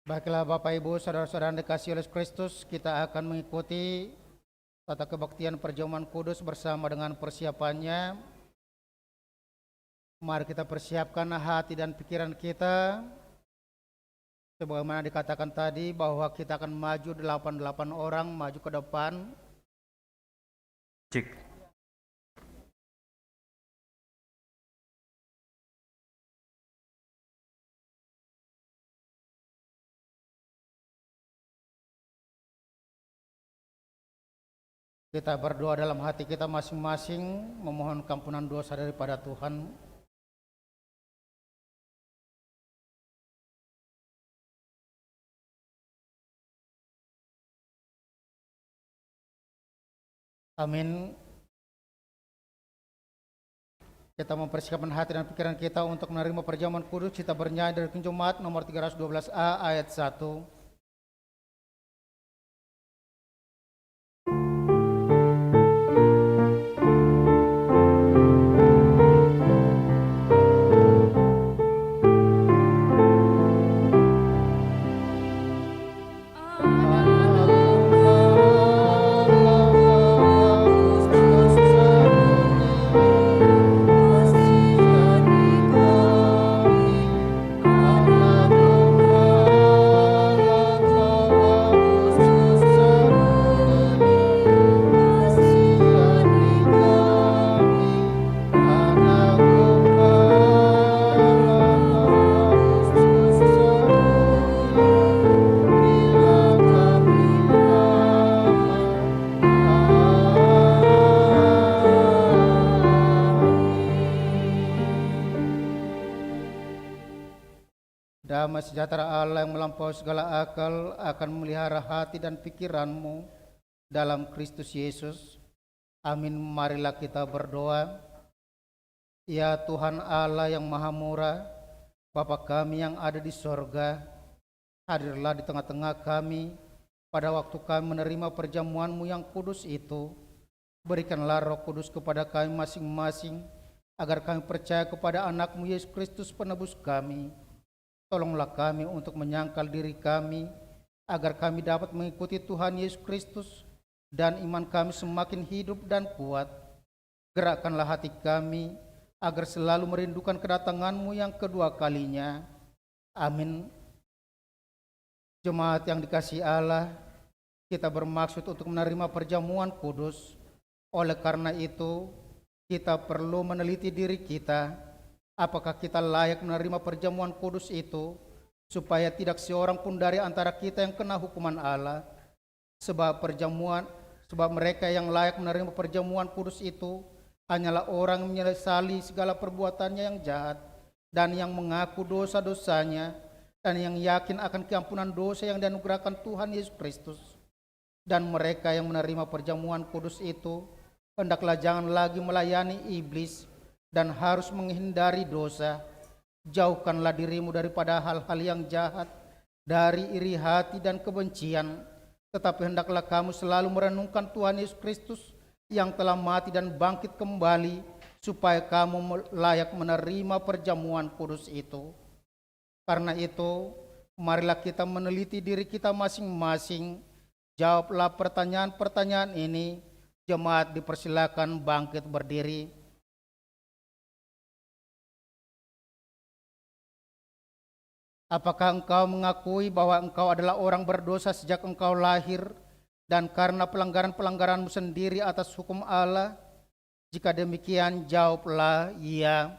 Baiklah Bapak Ibu, saudara-saudara yang dikasihi oleh Kristus, kita akan mengikuti tata kebaktian perjamuan kudus bersama dengan persiapannya. Mari kita persiapkan hati dan pikiran kita. Sebagaimana dikatakan tadi bahwa kita akan maju 88 orang, maju ke depan. Cek. Kita berdoa dalam hati kita masing-masing, memohon kampunan dosa daripada Tuhan. Amin. Kita mempersiapkan hati dan pikiran kita untuk menerima perjamuan kudus. Kita bernyanyi dari Jemaat nomor 312A ayat 1. Damai sejahtera Allah yang melampaui segala akal akan memelihara hati dan pikiranmu dalam Kristus Yesus. Amin. Marilah kita berdoa. Ya Tuhan Allah yang maha murah, Bapa kami yang ada di sorga, hadirlah di tengah-tengah kami pada waktu kami menerima perjamuan-Mu yang kudus itu. Berikanlah Roh Kudus kepada kami masing-masing, agar kami percaya kepada anak-Mu Yesus Kristus penebus kami. Tolonglah kami untuk menyangkal diri kami, agar kami dapat mengikuti Tuhan Yesus Kristus, dan iman kami semakin hidup dan kuat. Gerakkanlah hati kami, agar selalu merindukan kedatangan-Mu yang kedua kalinya. Amin. Jemaat yang dikasihi Allah, kita bermaksud untuk menerima perjamuan kudus. Oleh karena itu, kita perlu meneliti diri kita. Apakah kita layak menerima perjamuan kudus itu, supaya tidak seorang pun dari antara kita yang kena hukuman Allah. Sebab mereka yang layak menerima perjamuan kudus itu hanyalah orang yang menyesali segala perbuatannya yang jahat, dan yang mengaku dosa-dosanya, dan yang yakin akan keampunan dosa yang dianugerahkan Tuhan Yesus Kristus. Dan mereka yang menerima perjamuan kudus itu hendaklah jangan lagi melayani iblis, dan harus menghindari dosa. Jauhkanlah dirimu daripada hal-hal yang jahat, dari iri hati dan kebencian. Tetapi hendaklah kamu selalu merenungkan Tuhan Yesus Kristus yang telah mati dan bangkit kembali, supaya kamu layak menerima perjamuan kudus itu. Karena itu, marilah kita meneliti diri kita masing-masing. Jawablah pertanyaan-pertanyaan ini. Jemaat dipersilakan bangkit berdiri. Apakah engkau mengakui bahwa engkau adalah orang berdosa sejak engkau lahir, dan karena pelanggaran-pelanggaranmu sendiri atas hukum Allah? Jika demikian, jawablah iya.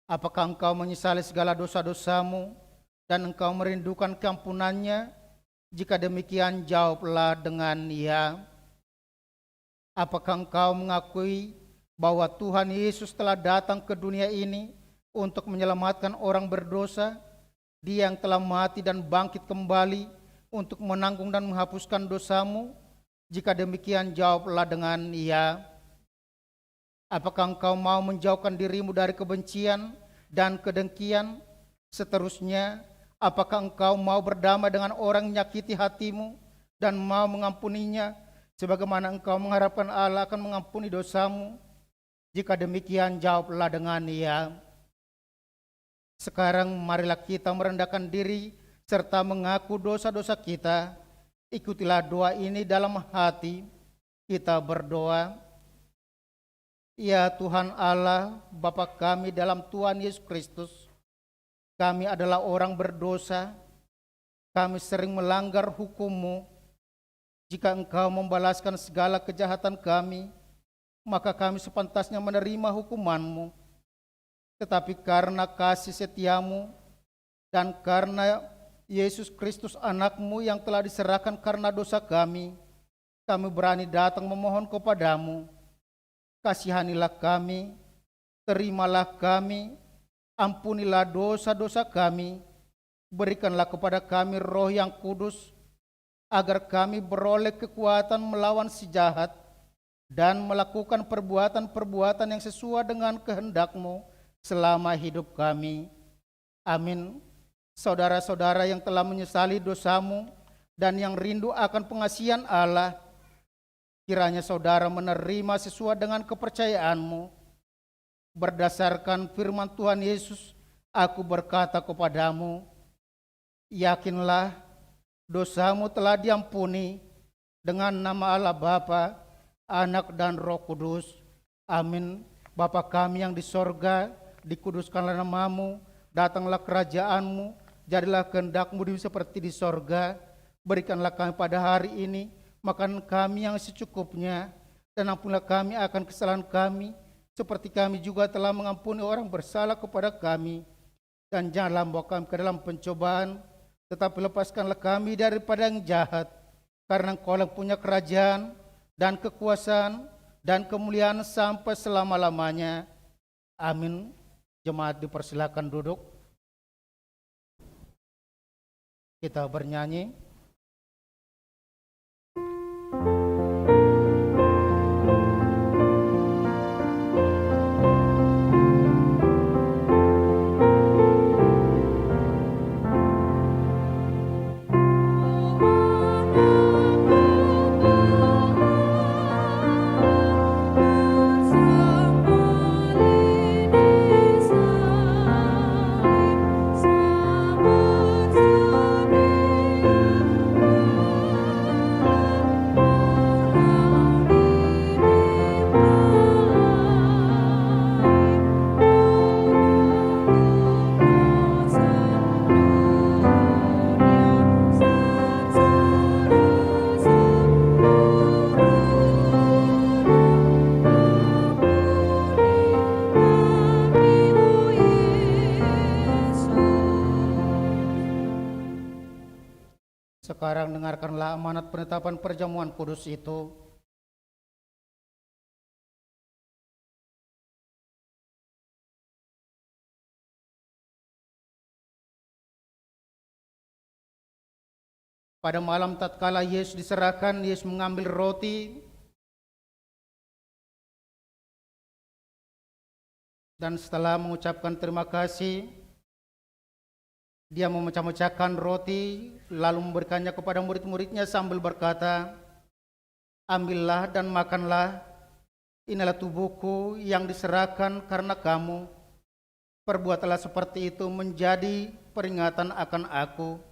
Apakah engkau menyesali segala dosa-dosamu dan engkau merindukan keampunannya? Jika demikian, jawablah dengan iya. Apakah engkau mengakui bahwa Tuhan Yesus telah datang ke dunia ini untuk menyelamatkan orang berdosa? Dia yang telah mati dan bangkit kembali untuk menanggung dan menghapuskan dosamu? Jika demikian, jawablah dengan iya. Apakah engkau mau menjauhkan dirimu dari kebencian dan kedengkian? Seterusnya, apakah engkau mau berdamai dengan orang yang menyakiti hatimu dan mau mengampuninya, sebagaimana engkau mengharapkan Allah akan mengampuni dosamu? Jika demikian, jawablah dengan iya. Sekarang marilah kita merendahkan diri serta mengaku dosa-dosa kita. Ikutilah doa ini dalam hati. Kita berdoa. Ya Tuhan Allah, Bapa kami dalam Tuhan Yesus Kristus, kami adalah orang berdosa. Kami sering melanggar hukum-Mu. Jika Engkau membalaskan segala kejahatan kami, maka kami sepantasnya menerima hukuman-Mu. Tetapi karena kasih setia-Mu dan karena Yesus Kristus anak-Mu yang telah diserahkan karena dosa kami berani datang memohon kepada-Mu. Kasihanilah kami, terimalah kami, ampunilah dosa-dosa kami, berikanlah kepada kami Roh yang kudus, agar kami beroleh kekuatan melawan si jahat dan melakukan perbuatan-perbuatan yang sesuai dengan kehendak-Mu selama hidup kami. Amin. Saudara-saudara yang telah menyesali dosamu dan yang rindu akan pengasihan Allah, kiranya saudara menerima sesuai dengan kepercayaanmu. Berdasarkan firman Tuhan Yesus, aku berkata kepadamu, yakinlah dosamu telah diampuni dengan nama Allah Bapa, Anak dan Roh Kudus. Amin. Bapa kami yang di sorga, dikuduskanlah namamu, datanglah kerajaanmu, jadilah kehendak-Mu di bumi seperti di sorga. Berikanlah kami pada hari ini makan kami yang secukupnya, dan ampunilah kami akan kesalahan kami, seperti kami juga telah mengampuni orang bersalah kepada kami. Dan janganlah membawa kami ke dalam pencobaan, tetapi lepaskanlah kami daripada yang jahat, karena Engkau yang punya kerajaan dan kekuasaan dan kemuliaan sampai selama-lamanya. Amin. Jemaat dipersilakan duduk. Kita bernyanyi. Sekarang dengarkanlah amanat penetapan perjamuan kudus itu. Pada malam tatkala Yesus diserahkan, Yesus mengambil roti dan setelah mengucapkan terima kasih, Dia memecah-mecahkan roti, lalu memberikannya kepada murid-muridnya sambil berkata, ambillah dan makanlah, inilah tubuhku yang diserahkan karena kamu. Perbuatlah seperti itu menjadi peringatan akan aku.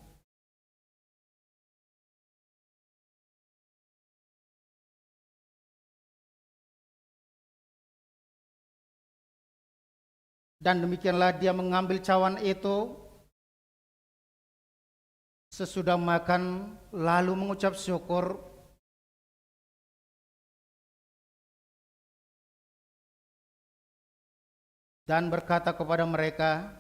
Dan demikianlah Dia mengambil cawan itu, sesudah makan lalu mengucap syukur, dan berkata kepada mereka,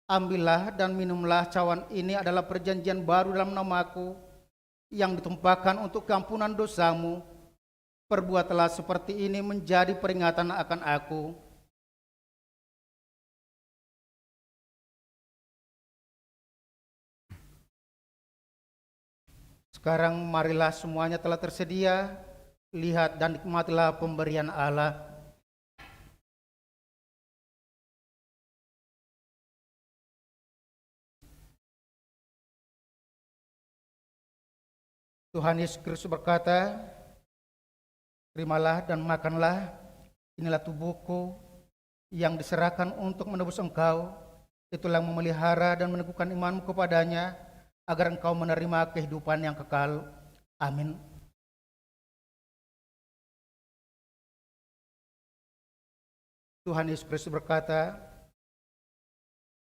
ambillah dan minumlah, cawan ini adalah perjanjian baru dalam namaku, yang ditumpahkan untuk keampunan dosamu. Perbuatlah seperti ini menjadi peringatan akan aku. Sekarang marilah semuanya telah tersedia, lihat dan nikmatilah pemberian Allah. Tuhan Yesus Kristus berkata, terimalah dan makanlah, inilah tubuhku yang diserahkan untuk menebus engkau, Itulah yang memelihara dan meneguhkan imanmu kepadanya, agar engkau menerima kehidupan yang kekal. Amin. Tuhan Yesus Kristus berkata,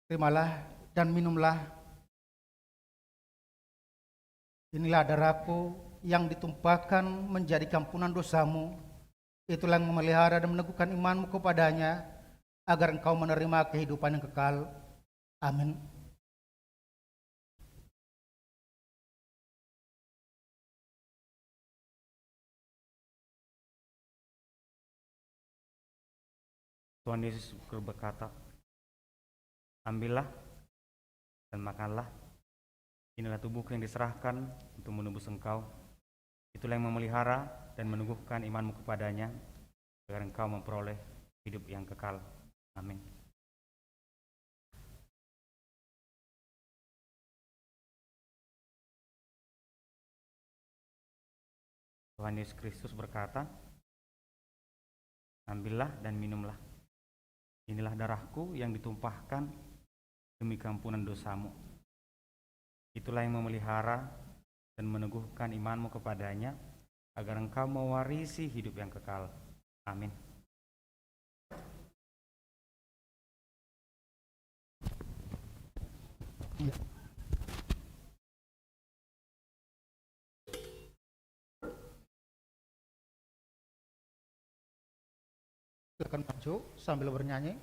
terimalah dan minumlah. Inilah darahku yang ditumpahkan menjadi ampunan dosamu. Itulah yang memelihara dan meneguhkan imanmu kepadanya, agar engkau menerima kehidupan yang kekal. Amin. Tuhan Yesus berkata, ambillah dan makanlah. Inilah tubuhku yang diserahkan untuk menebus engkau. Itulah yang memelihara dan meneguhkan imanmu kepadanya, agar engkau memperoleh hidup yang kekal. Amin. Tuhan Yesus Kristus berkata, ambillah dan minumlah. Inilah darahku yang ditumpahkan demi keampunan dosamu. Itulah yang memelihara dan meneguhkan imanmu kepadanya, agar engkau mewarisi hidup yang kekal. Amin. Ya. Silakan maju sambil bernyanyi.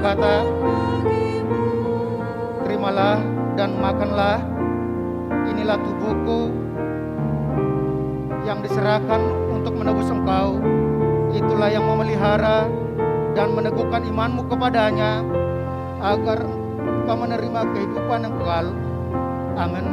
Berkata, terimalah dan makanlah, inilah tubuhku yang diserahkan untuk menebus engkau. Itulah yang memelihara dan meneguhkan imanmu kepadanya, agar engkau menerima kehidupan yang kekal. Amin.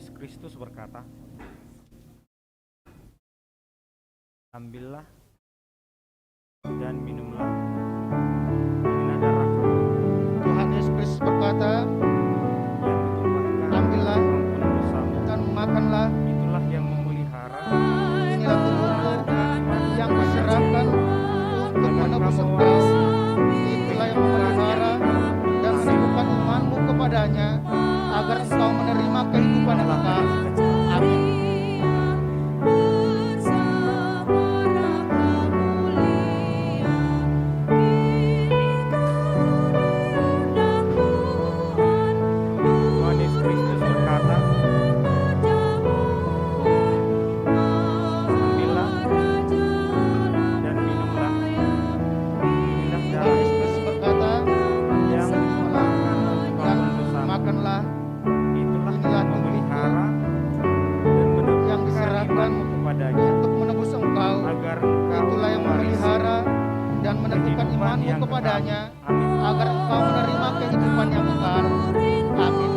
Yesus Kristus berkata, Ambillah dan minumlah. Inilah darahku Tuhan Yesus Kristus berkata, yang ditumpahkan ambillah ampunan dosamu. dan makanlah. Itulah yang memelihara Inilah tubuhku yang diserahkan untuk menebus kamu engkau. Itulah yang memelihara dan menyembuhkan imanmu kepadanya, agar engkau menerima kehidupan yang kekal. Amin. Tuhan Yesus Kristus berkata, ambillah dan minumlah. Inilah Tuhan darah Yesus Kristus berkata, yang ditumpahkan untuk dan ampunan dosamu. makanlah. Itulah Inilah yang memelihara dan yang menebuskan diserahkan imanmu kepadanya, untuk menebus engkau. agar engkau Itulah yang mewarisi memelihara dan meneguhkan kehidupan imanmu yang kepadanya, kekal. Amin. agar engkau menerima kehidupan yang kekal. Amin.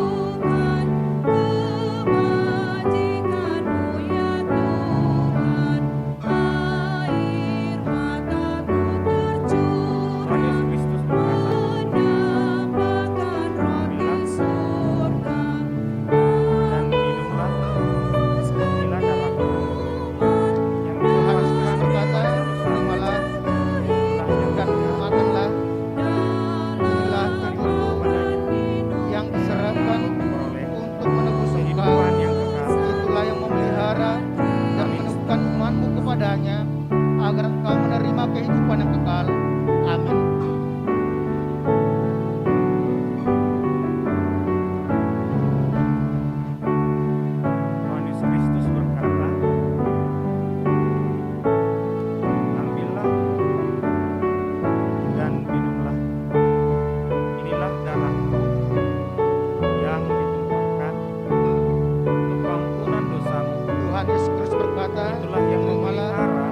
Tuhan Yesus Kristus berkata, dan minumlah. Inilah darahku yang Tuhan Yesus ditumpahkan berkata, untuk terimalah dan makanlah. Inilah tubuhku yang diserahkan untuk menebus engkau. kehidupan yang kekal. Itulah yang memelihara dan meneguhkan imanmu kepadanya, agar engkau menerima kehidupan yang kekal. Amin. Tuhan Yesus Kristus berkata, ambillah dan minumlah. Inilah darahku yang ditumpahkan untuk ampunan dosamu. Tuhan Yesus Kristus berkata, Itulah yang terimalah memelihara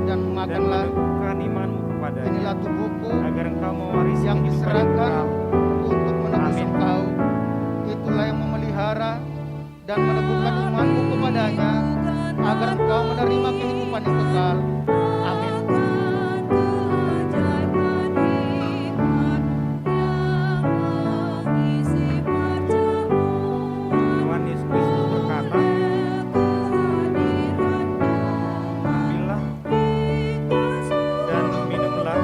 dan dan makanlah. meneguhkan imanmu kepadanya, Inilah tubuhku agar engkau mewarisi yang kehidupan yang diserahkan kekal. untuk menebus Amin. engkau. Itulah yang memelihara dan meneguhkan imanmu kepadanya, agar engkau menerima kehidupan yang kekal. Amin. Tuhan Yesus Kristus berkata, ambillah dan minumlah.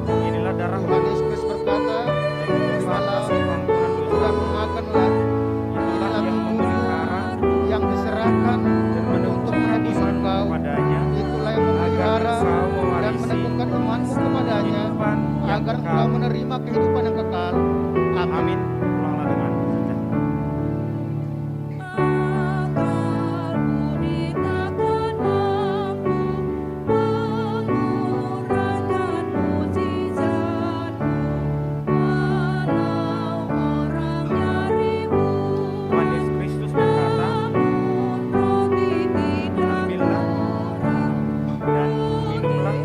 Inilah darah Tuhan Yesus Kristus berkata, terimalah dan makanlah. Itulah yang memelihara Yang diserahkan dan untuk meneguhkan menebus imanmu engkau. kepadanya, Itulah yang agar memelihara engkau dan mewarisi meneguhkan imanmu kepadanya, kehidupan yang agar kekal. engkau menerima kehidupan yang kekal. Amin. Amin. Pulanglah dengan sejahtera. Tuhan Yesus Kristus berkata, ambillah dan minumlah.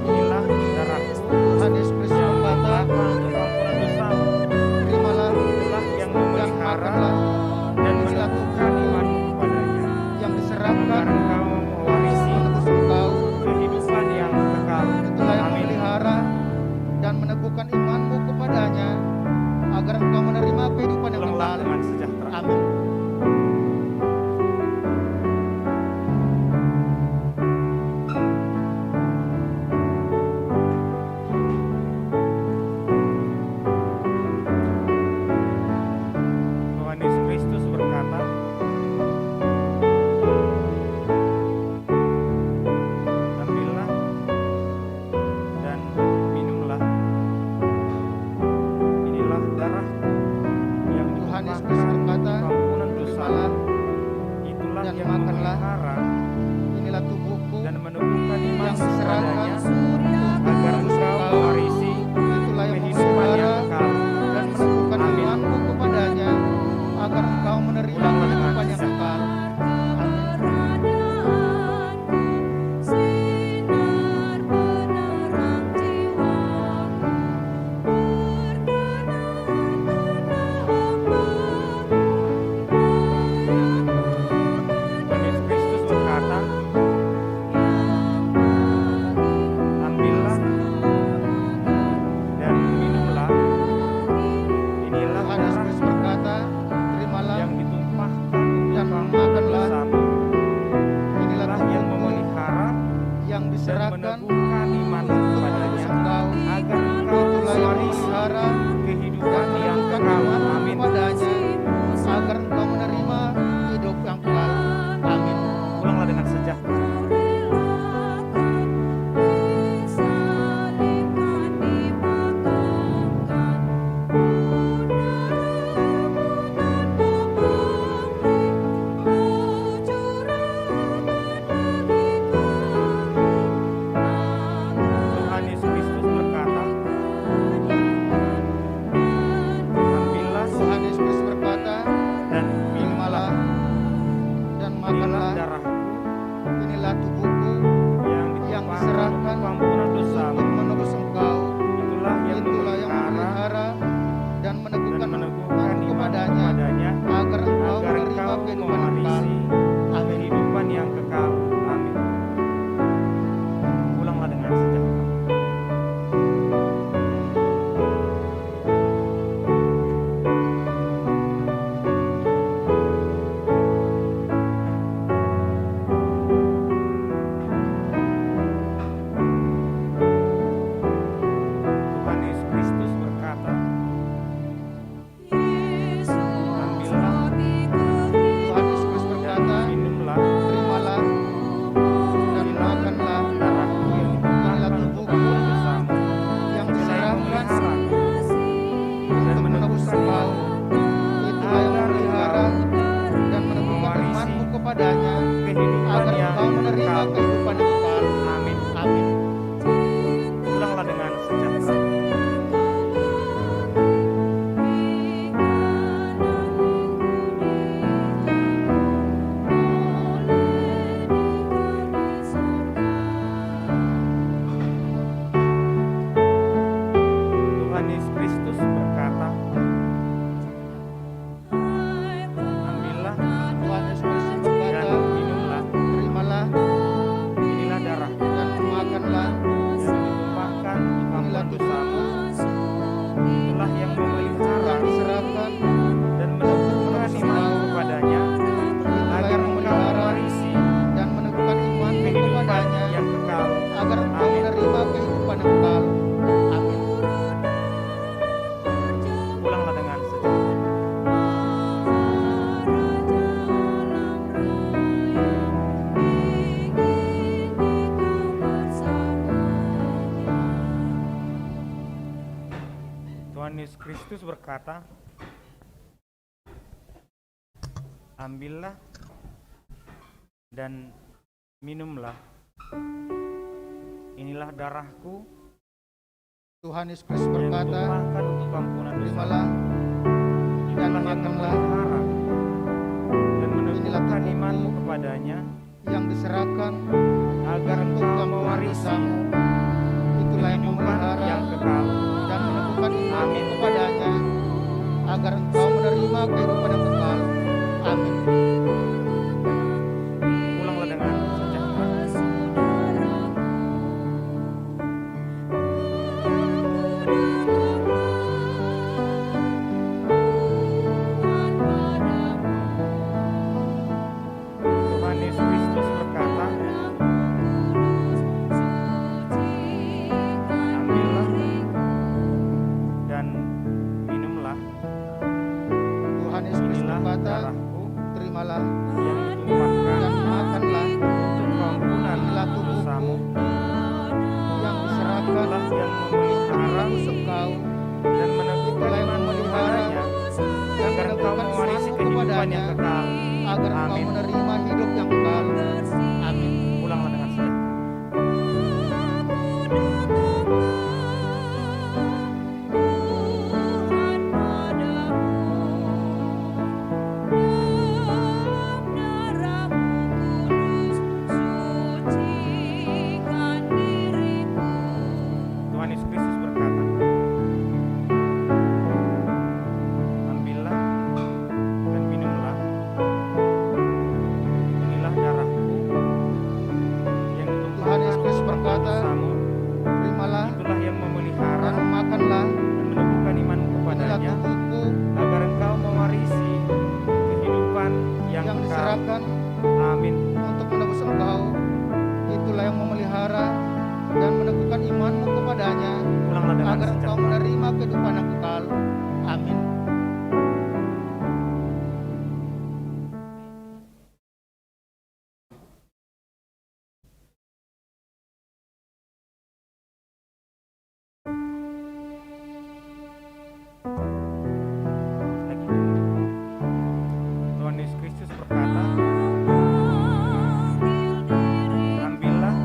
Inilah darahku Tuhan Yesus Kristus yang berkata, ditumpahkan untuk ampunan dosamu. memelihara kehidupan dan yang menegakkan kekal. iman Amin. kepadanya, agar engkau menerima hidup yang kekal. Amin. Pulanglah dengan sejahtera. Tuhan Yesus Kristus berkata, ambillah Tuhan Yesus berkata, dan minumlah dan inilah makanlah, darahku inilah tubuhku yang yang ditumpahkan diserahkan untuk ampunan dosamu. untuk menebus engkau. Itulah yang Itulah yang memelihara memelihara dan dan meneguhkan meneguhkan iman iman kepadanya, kepadanya, agar engkau agar menerima engkau kehidupan yang kekal. mewarisi Amin. kehidupan yang kekal. Amin. Pulanglah dengan sejahtera. Tuhan Yesus Kristus berkata, ambillah Tuhan Yesus berkata, minumlah terimalah dan makanlah, darahku yang ditumpahkan untuk ampunan dosamu, yang saya diserahkan memelihara untuk menebus engkau. Itulah yang memelihara dan meneguhkan imanmu kepadanya, kehidupan agar yang engkau menerima kekal. kehidupan yang kekal. Amin. Amin. Pulanglah dengan sejahtera. Tuhan Yesus Kristus berkata, ambillah Tuhan Yesus dan berkata, minumlah, terimalah inilah darahku dan makanlah, yang ditumpahkan untuk inilah ampunan dosamu. Itulah yang memelihara yang diserahkan, dan meneguhkan iman kepadanya, agar engkau mewarisi dan meneguhkan iman kehidupan kepadanya, yang kekal. agar engkau Amin. menerima kehidupan yang kekal. Amin. Pulanglah dengan sejahtera. Tuhan Yesus Kristus berkata, ambillah dan minumlah, inilah darahku Tuhan Yesus Kristus yang berkata, ditumpahkan untuk ampunan dosa. terimalah dan Itulah yang makanlah, memelihara dan inilah meneguhkan tubuhku imanmu kepadanya, yang diserahkan agar untuk engkau ampunan mewarisi dosamu. Itulah yang kehidupan memelihara yang kekal. dan meneguhkan iman Amin. kepadanya, agar engkau menerima kehidupan yang kekal. Amin. Pulanglah dengan sejahtera. Tuhan Yesus Kristus berkata, ambillah dan minumlah, Tuhan Yesus Kristus inilah berkata, darahku terimalah yang ditumpahkan dan makanlah, untuk ampunan inilah tubuhku dosamu. yang diserahkan Itulah yang memelihara untuk engkau, dan meneguhkan Itulah yang imanmu memelihara kepadanya, dan agar engkau meneguhkan mewarisi imanmu kehidupan kepadanya, yang kekal. agar engkau Amin. menerima hidup yang kekal. Amin. Pulanglah dengan sejahtera. Tuhan Yesus Kristus berkata, ambillah dan minumlah, inilah darahku dengan agar engkau sejahtera. menerima kehidupan yang kekal. Amin. Lagi. Tuhan Yesus Kristus berkata, ambillah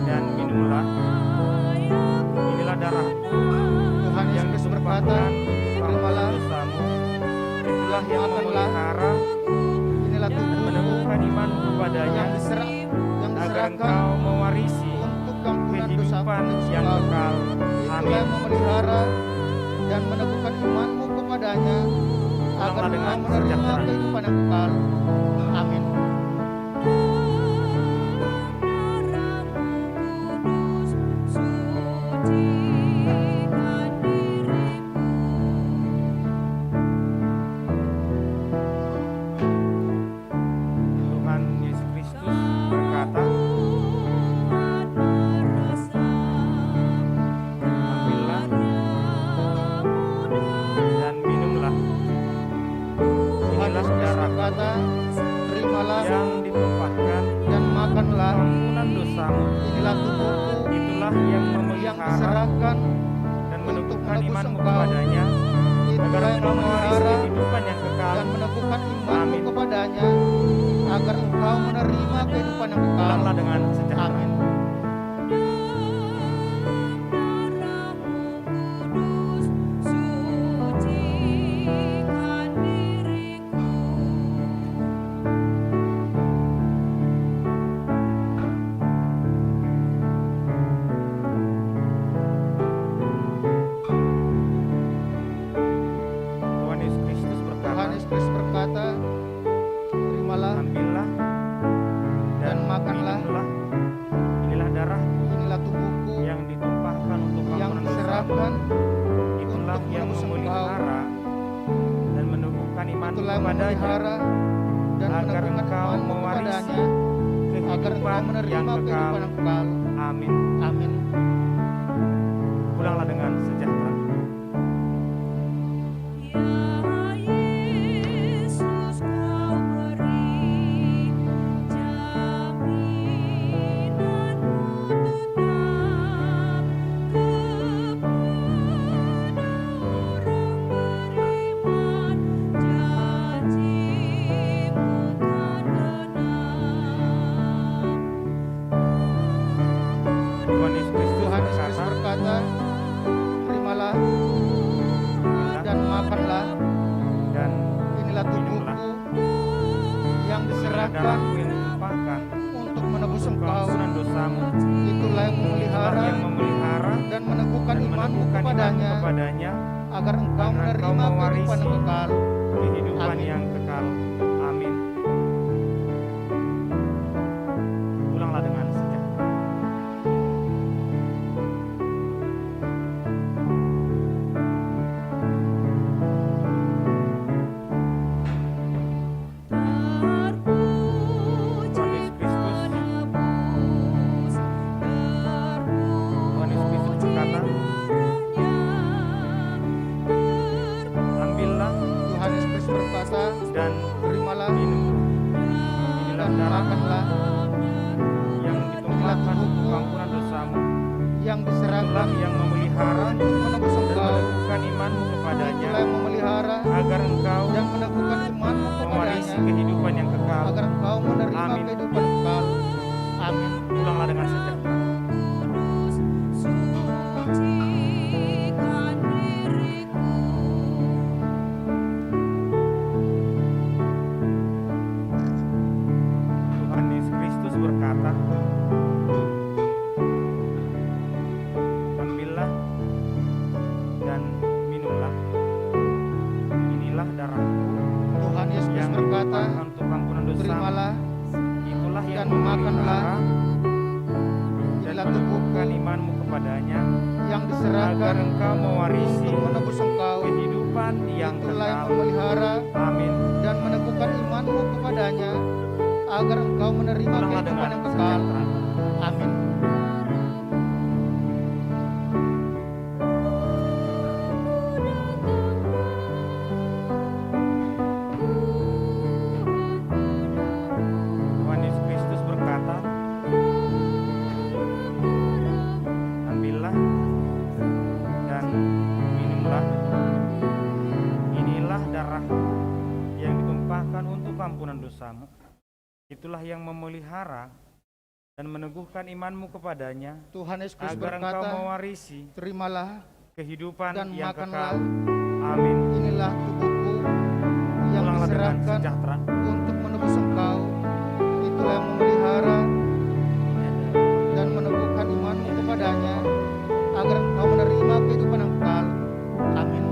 dan minumlah, inilah darahku Tuhan yang Yesus berkata, ditumpahkan terimalah, dosamu, itulah yang makanlah, memelihara inilah dan tubuhku meneguhkan imanmu kepadanya, yang agar diserahkan engkau mewarisi untuk ampunan dosa kehidupan yang kekal. Itulah Amin. yang memelihara dan meneguhkan imanmu kepadanya, agar Pulanglah dengan engkau menerima sejahtera. kehidupan yang kekal. Amin. Tuhan Yesus Kristus berkata, ambillah dan minumlah, Tuhan inilah Yesus darahku berkata, terimalah yang ditumpahkan dan makanlah, ampunan dosamu, inilah tubuhku itulah yang yang memelihara diserahkan dan untuk meneguhkan menebus imanmu engkau. kepadanya, agar Itulah yang engkau mewarisi memelihara kehidupan yang kekal. dan meneguhkan imanmu Amin. kepadanya, agar engkau menerima kehidupan yang kekal. Pulanglah dengan sejahtera. Amin. Tuhan Yesus Kristus Tuhan berkata, Yesus Kristus berkata, terimalah ambillah dan makanlah, minumlah, inilah darahku inilah tubuhku yang ditumpahkan untuk yang ampunan dosamu, diserahkan itulah untuk yang menebus engkau. memelihara dan meneguhkan imanmu Itulah yang kepadanya, memelihara dan agar meneguhkan engkau imanmu mewarisi kepadanya, agar engkau kehidupan menerima yang kekal. kehidupan yang kekal. Amin. Amin. Pulanglah dengan sejahtera. Tuhan Yesus Kristus Tuhan Yesus Kristus berkata, berkata, terimalah ambillah dan makanlah, dan inilah minumlah, tubuhku yang inilah diserahkan darahku yang ditumpahkan untuk menebus untuk engkau. ampunan dosamu, Itulah yang itulah memelihara yang memelihara dan meneguhkan dan imanmu meneguhkan imanmu kepadanya, kepadanya, agar engkau agar engkau menerima mewarisi kehidupan yang kekal. kehidupan Amin. yang kekal. Amin. Pulanglah dengan sejahtera. Tuhan Yesus Kristus, Tuhan Yesus Kristus berkata, ambillah Tuhan Yesus Kristus berkata, dan terimalah minum, inilah dan darahku makanlah, yang ditumpahkan untuk ampunan dosamu, yang itulah diserahkan yang memelihara untuk menebus dan engkau. meneguhkan imanmu kepadanya, Itulah yang memelihara agar engkau dan meneguhkan imanmu mewarisi kepadanya, kehidupan yang kekal. agar engkau menerima Amin. kehidupan yang kekal. Amin. Pulanglah dengan sejahtera. Tuhan Yesus Kristus berkata, ambillah dan minumlah, inilah darahku Tuhan Yesus yang Kristus berkata, ditumpahkan untuk ampunan dosa, terimalah itulah yang dan makanlah, memelihara dan inilah meneguhkan tubuhku imanmu kepadanya, yang agar diserahkan engkau mewarisi untuk menebus engkau. kehidupan yang Itulah yang kekal. memelihara Amin. dan meneguhkan imanmu kepadanya, agar engkau menerima Pulanglah kehidupan dengan yang kekal. sejahtera. Amin. ampunan dosamu. Itulah yang memelihara dan meneguhkan imanmu kepadanya, Tuhan Yesus Kristus agar engkau berkata, mewarisi terimalah kehidupan dan yang makanlah. kekal. Amin. Inilah tubuhku yang Pulanglah dengan diserahkan sejahtera. untuk menebus engkau. Itulah yang memelihara dan meneguhkan imanmu kepadanya, agar engkau menerima kehidupan yang kekal. Amin.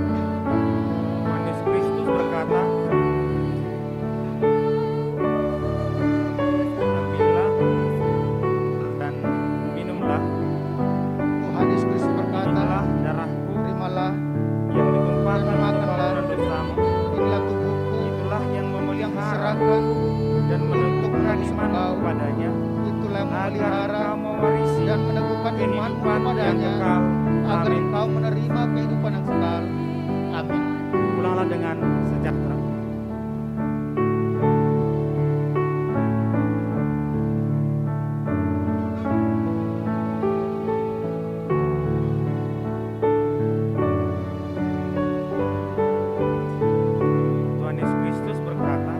Tuhan Yesus Kristus berkata, ambillah dan minumlah, Tuhan Yesus Kristus berkata, inilah darahku terimalah yang ditumpahkan dan untuk makanlah. ampunan dosamu. Inilah tubuhku Itulah yang yang memelihara diserahkan dan meneguhkan menebus imanmu engkau. kepadanya, Itulah yang agar memelihara engkau mewarisi dan meneguhkan imanmu kehidupan yang kepadanya, kekal. agar Amin. engkau menerima kehidupan yang kekal. Amin. Pulanglah dengan sejahtera. Tuhan Yesus Kristus berkata,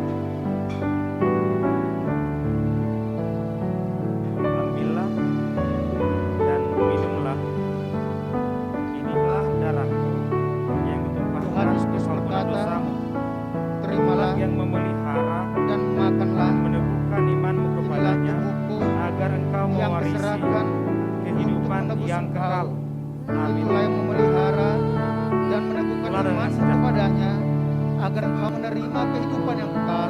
ambillah dan minumlah, inilah darahku yang ditumpahkan Tuhan Yesus untuk Kristus ampunan berkata, dosamu. terimalah Yang memelihara dan makanlah. dan meneguhkan imanmu Inilah kepadanya, tubuhku agar engkau yang mewarisi diserahkan kehidupan untuk menebus yang engkau. kekal. Amin. Itulah yang memelihara dan meneguhkan Pulanglah dengan imanmu sejahtera. kepadanya, agar engkau menerima kehidupan yang kekal.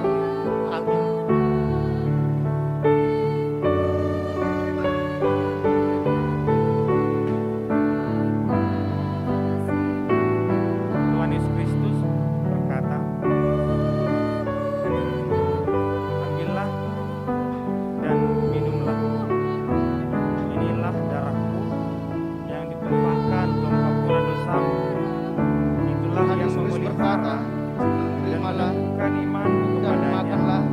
Amin. Tuhan Yesus Kristus berkata, ambillah dan minumlah, inilah darahku yang ditumpahkan untuk ampunan dosamu. Itulah Tuhan yang Yesus Kristus berkata, memelihara dan terimalah meneguhkan imanmu dan kepadanya, makanlah.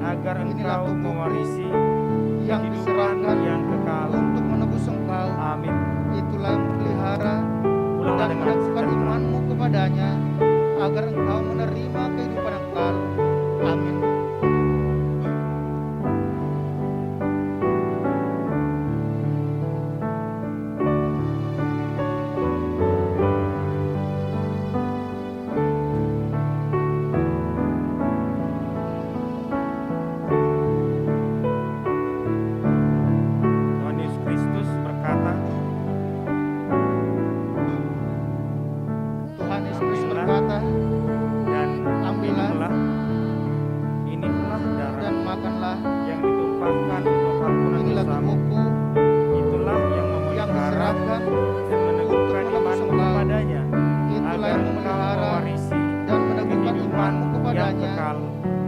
agar Inilah engkau tubuhku mewarisi yang kehidupan diserahkan yang kekal. untuk menebus engkau. Amin. Itulah yang memelihara Pulanglah dan dengan meneguhkan sejahtera. imanmu kepadanya, agar engkau menerima kehidupan yang kekal. Amin. Tuhan Yesus Kristus berkata, Tuhan Yesus Kristus berkata, dan ambillah minumlah, inilah darah dan makanlah. yang ditumpahkan untuk ampunan Inilah dosamu. tubuhku Itulah yang yang memelihara diserahkan dan meneguhkan untuk menebus imanmu engkau. kepadanya, Itulah agar yang engkau memelihara mewarisi dan meneguhkan kehidupan imanmu yang kepadanya, kekal.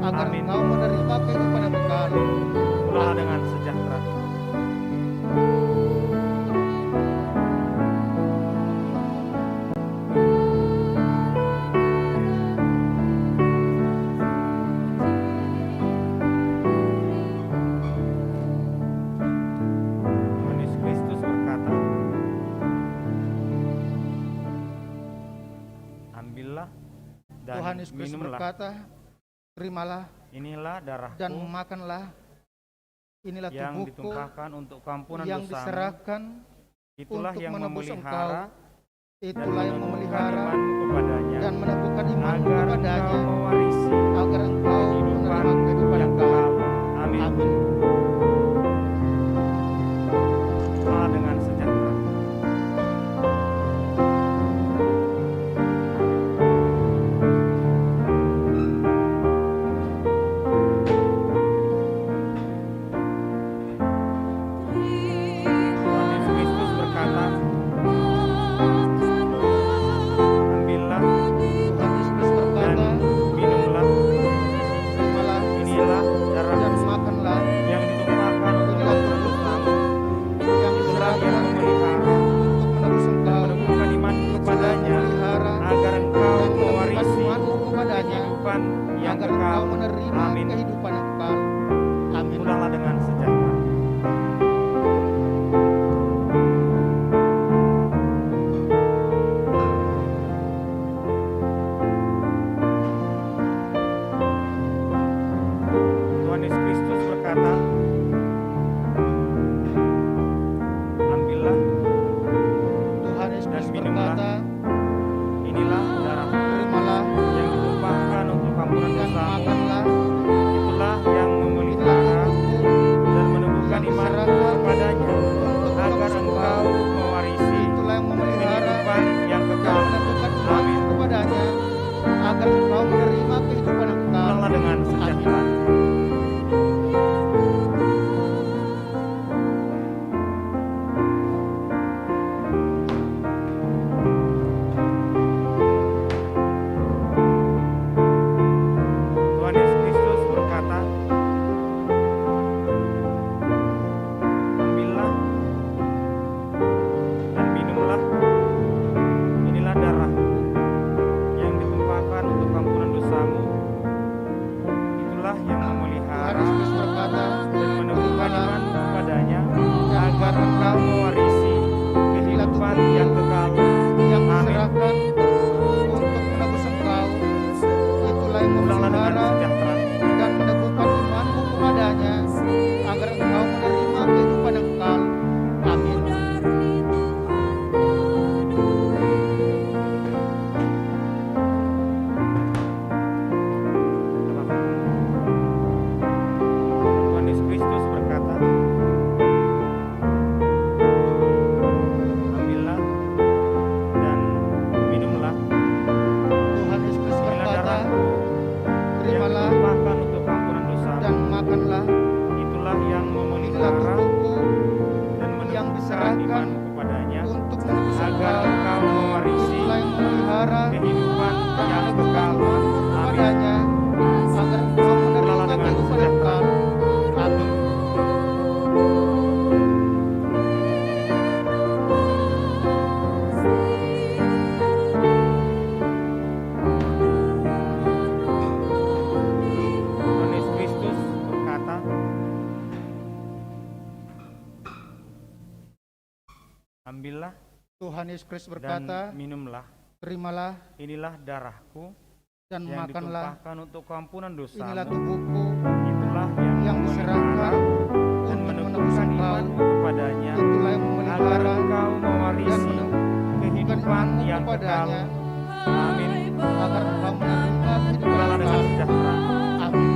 agar Amin. engkau menerima kehidupan yang kekal. Pulanglah dengan sejahtera. Tuhan Yesus Kristus berkata, ambillah dan Tuhan Yesus Kristus minumlah, berkata, terimalah inilah darahku dan makanlah. Inilah yang tubuhku ditumpahkan untuk ampunan yang dosamu. diserahkan Itulah untuk yang menebus memelihara Itulah yang dan memelihara imanmu kepadanya, dan meneguhkan imanmu agar kepadanya, engkau mewarisi agar engkau kehidupan menerima kehidupan yang yang kekal. kekal. Amin. Amin. Pulanglah dengan sejahtera. Tuhan Yesus Kristus berkata, ambillah Tuhan Yesus Kristus dan berkata, minumlah, terimalah inilah darah dan makanlah. yang ditumpahkan untuk Inilah ampunan tubuhku dosamu. yang Itulah yang diserahkan memelihara untuk menebus dan engkau. meneguhkan imanmu kepadanya, Memelihara agar engkau dan meneguhkan mewarisi imanmu kepadanya, kehidupan yang agar kekal. engkau menerima Amin. kehidupan yang kekal. Amin. Pulanglah dengan sejahtera. inilah yang Tuhan memelihara Yesus berkata, dan meneguhkan terimalah iman kepadanya, yang agar engkau mewarisi kehidupan yang kekal. yang Amin. diserahkan untuk menebus engkau. Itulah yang Pulanglah dengan memelihara sejahtera. dan meneguhkan imanmu kepadanya, agar engkau menerima kehidupan yang kekal. Amin. Tuhan Yesus Kristus berkata, ambillah dan minumlah, Tuhan Yesus inilah berkata, darahku yang terimalah ditumpahkan untuk ampunan dosa. dan makanlah. Itulah yang Inilah memelihara tubuhku dan yang menunjukkan diserahkan imanmu kepadanya, untuk menebus agar engkau. engkau mewarisi Itulah yang memelihara kehidupan dan yang meneguhkan kekal. imanmu Amin. kepadanya, agar engkau menerima Pulanglah dengan kehidupan yang sejahtera. kekal. Amin. Tuhan Yesus Kristus berkata, ambillah Tuhan Yesus Kristus dan berkata, minumlah, terimalah inilah darahku dan yang makanlah. ditumpahkan untuk keampunan Inilah dosamu. tubuhku Itulah yang diserahkan memelihara dan untuk menebus menumbuhkan engkau. imanmu kepadanya, Itulah yang agar memelihara engkau dan mewarisi meneguhkan kehidupan imanmu yang kekal. kepadanya, Amin. agar engkau menerima kehidupan Pulanglah yang dengan kekal. sejahtera. Amin.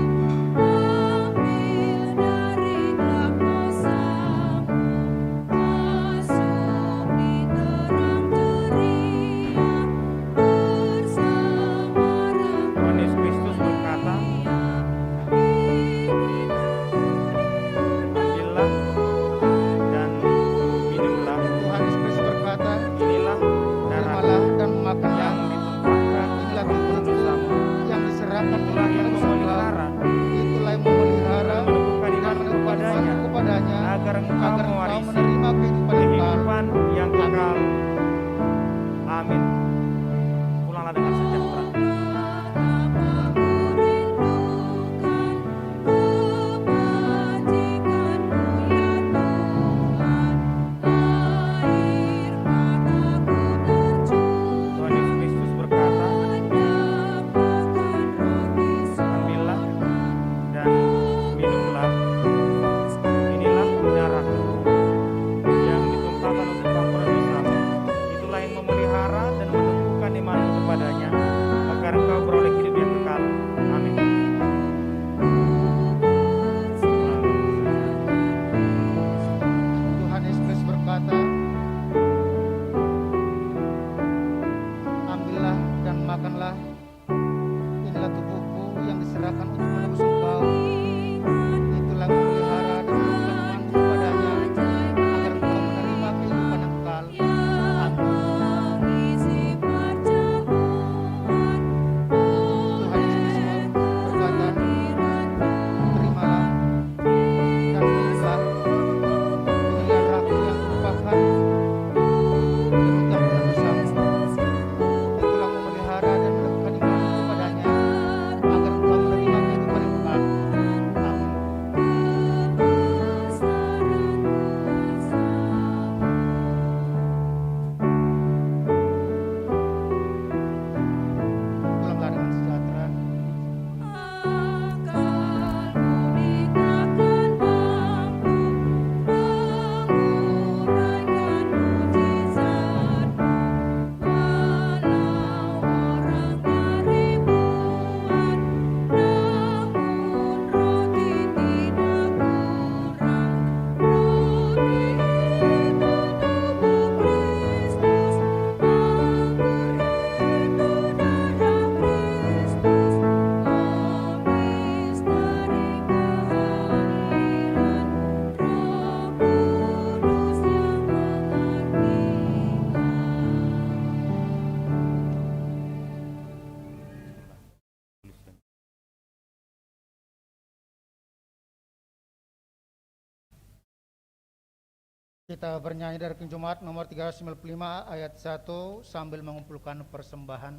Tuhan Yesus Kristus berkata, ambillah dan minumlah, Tuhan Yesus Kristus berkata, inilah darahku terimalah dan yang makanlah. ditumpahkan Inilah untuk ampunan tubuhku dosamu. yang diserahkan Itulah untuk yang menebus engkau. memelihara Itulah yang memelihara dan menumbuhkan dan imanmu meneguhkan kepadanya, imanmu kepadanya, agar engkau agar engkau mewarisi menerima kehidupan yang kekal. kehidupan yang kekal. Amin. Pulanglah dengan sejahtera. Tuhan Yesus Kristus berkata, ambillah dan minumlah, inilah darahku yang ditumpahkan untuk ampunan dosamu. Itulah yang memelihara dan menumbuhkan imanmu kepadanya, agar engkau beroleh hidup yang kekal. Amin. Tuhan Yesus Kristus berkata, ambillah dan makanlah. Inilah tubuhku yang diserahkan untuk menebus engkau. Itulah yang memelihara dan menumbuhkan imanmu kepadanya, agar engkau menerima kehidupan yang kekal. Amin. Tuhan Yesus Kristus berkata, terimalah dan minumlah. Inilah darahku yang ditumpahkan demi ampunan dosamu. Itulah memelihara dan meneguhkan imanmu kepadanya, agar engkau menerima kehidupan yang kekal. Amin. Pulanglah dengan sejahtera. Kita bernyanyi dari King Jumat nomor 395 ayat 1 sambil mengumpulkan persembahan.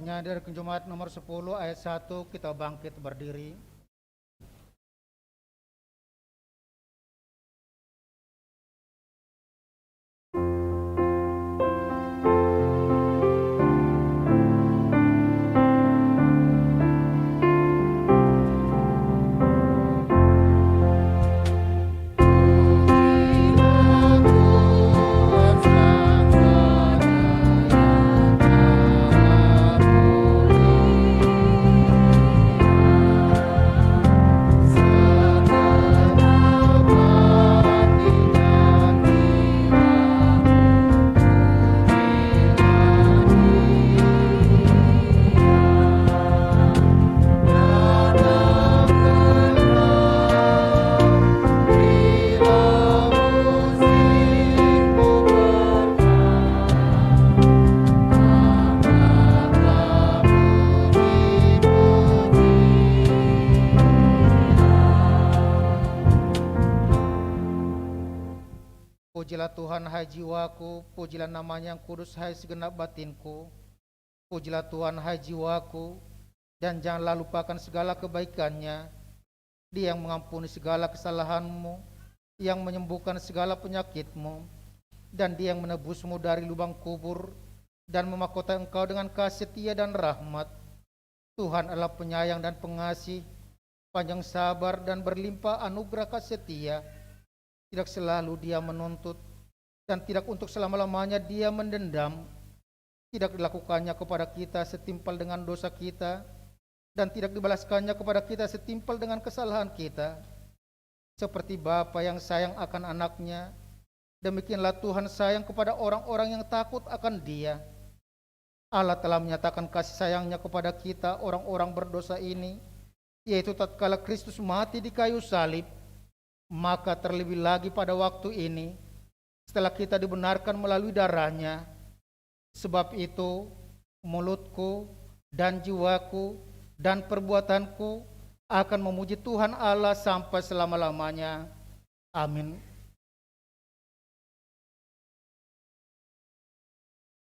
bernyanyi dari Jemaat nomor 10 ayat 1, kita bangkit berdiri. Pujilah Tuhan hai jiwaku, pujilah namanya yang kudus hai segenap batinku. Pujilah Tuhan hai jiwaku, dan janganlah lupakan segala kebaikannya. Dia yang mengampuni segala kesalahanmu, yang menyembuhkan segala penyakitmu, dan Dia yang menebusmu dari lubang kubur, dan memahkota engkau dengan kasih setia dan rahmat. Tuhan adalah penyayang dan pengasih, panjang sabar dan berlimpah anugerah kasih setia. Tidak selalu Dia menuntut, dan tidak untuk selama-lamanya Dia mendendam. Tidak dilakukannya kepada kita setimpal dengan dosa kita, dan tidak dibalaskannya kepada kita setimpal dengan kesalahan kita. Seperti bapa yang sayang akan anaknya, demikianlah Tuhan sayang kepada orang-orang yang takut akan Dia. Allah telah menyatakan kasih sayangnya kepada kita orang-orang berdosa ini, yaitu tatkala Kristus mati di kayu salib. Maka terlebih lagi pada waktu ini, setelah kita dibenarkan melalui darahnya. Sebab itu mulutku dan jiwaku dan perbuatanku akan memuji Tuhan Allah sampai selama-lamanya. Amin.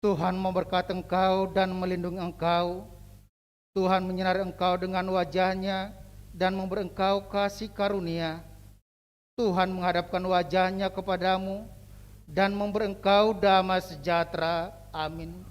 Tuhan memberkati engkau dan melindungi engkau. Tuhan menyinari engkau dengan wajah-Nya dan memberi engkau kasih karunia. Tuhan menghadapkan wajah-Nya kepadamu dan memberi engkau damai sejahtera. Amin.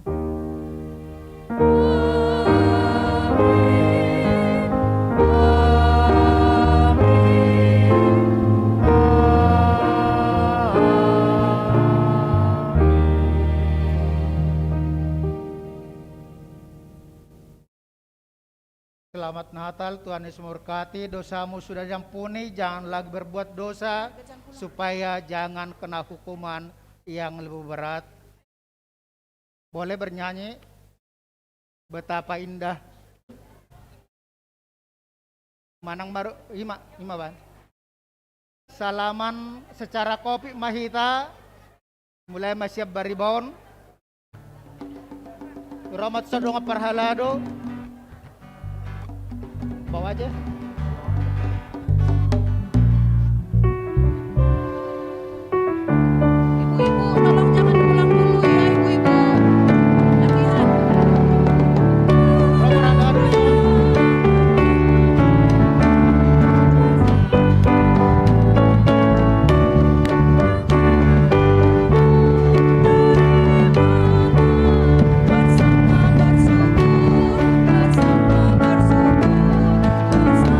Selamat Natal, Tuhan Yesus memberkati. Dosamu sudah diampuni, jangan lagi berbuat dosa supaya jangan kena hukuman yang lebih berat. Boleh bernyanyi betapa indah. Manang baru ima ban. Salaman secara kopi mahita mulai masiap baribon. Rahmat sadonga parhalado. Bawa aja. Ibu-ibu tolong jangan pulang dulu ya ibu-ibu. Latihan. Bersama bersyukur, bersama bersyukur, bersama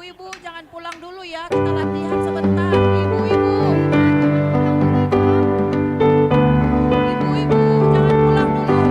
Ibu-ibu jangan pulang dulu ya, kita latihan sebentar. Ibu-ibu. Ibu-ibu jangan pulang dulu.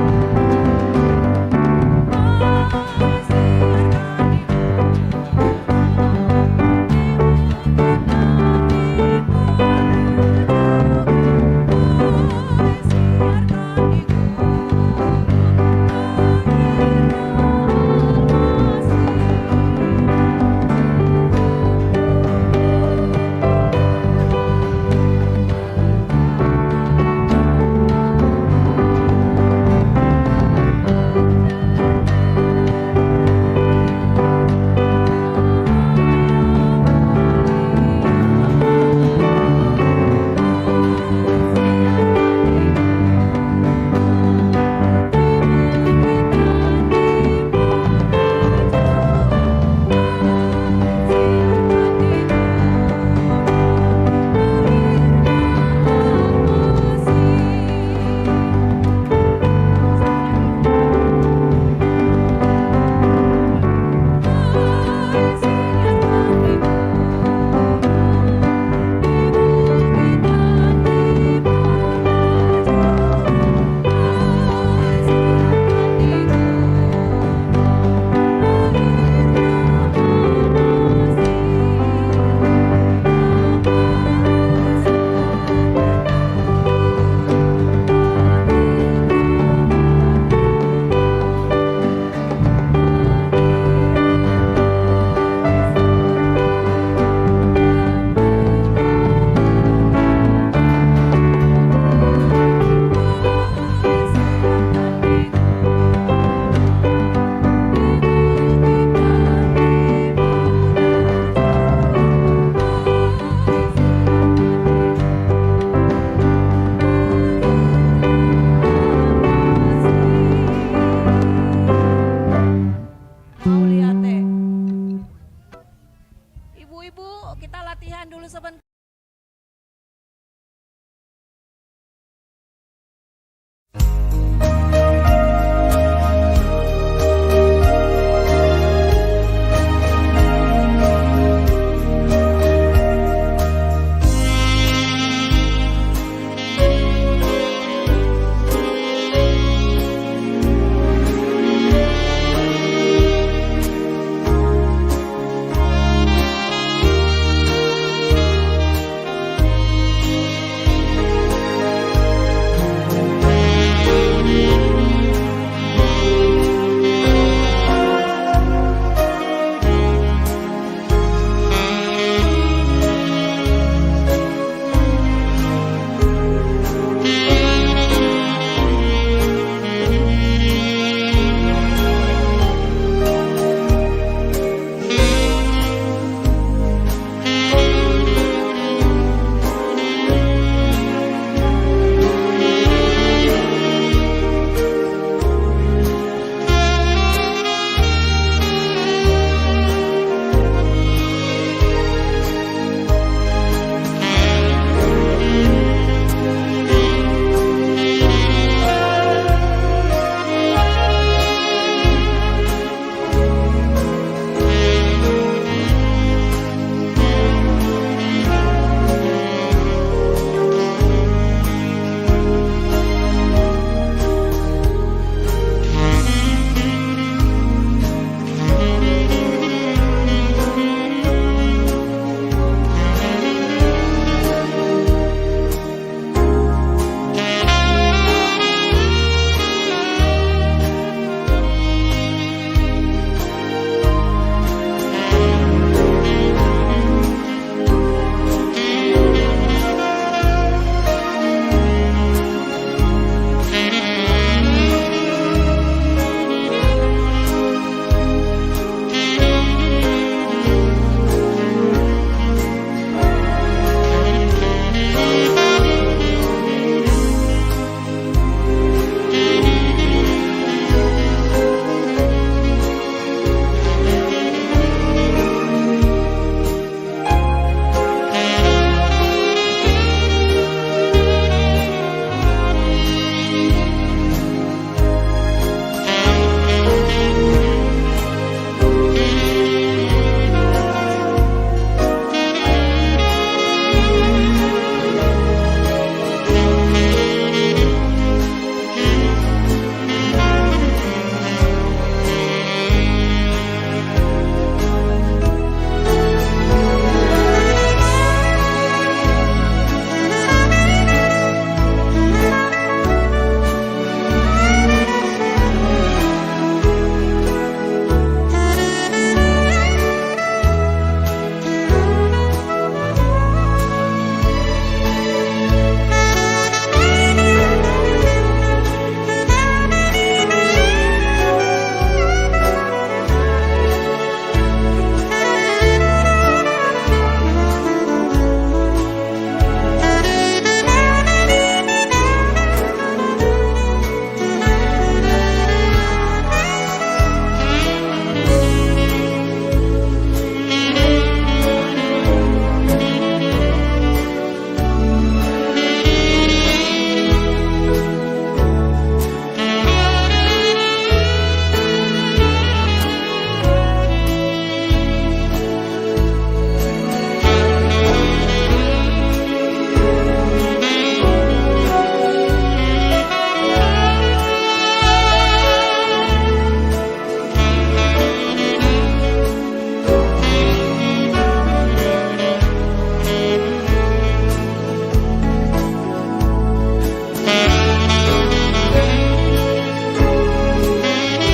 Ibu-ibu, kita latihan dulu sebentar.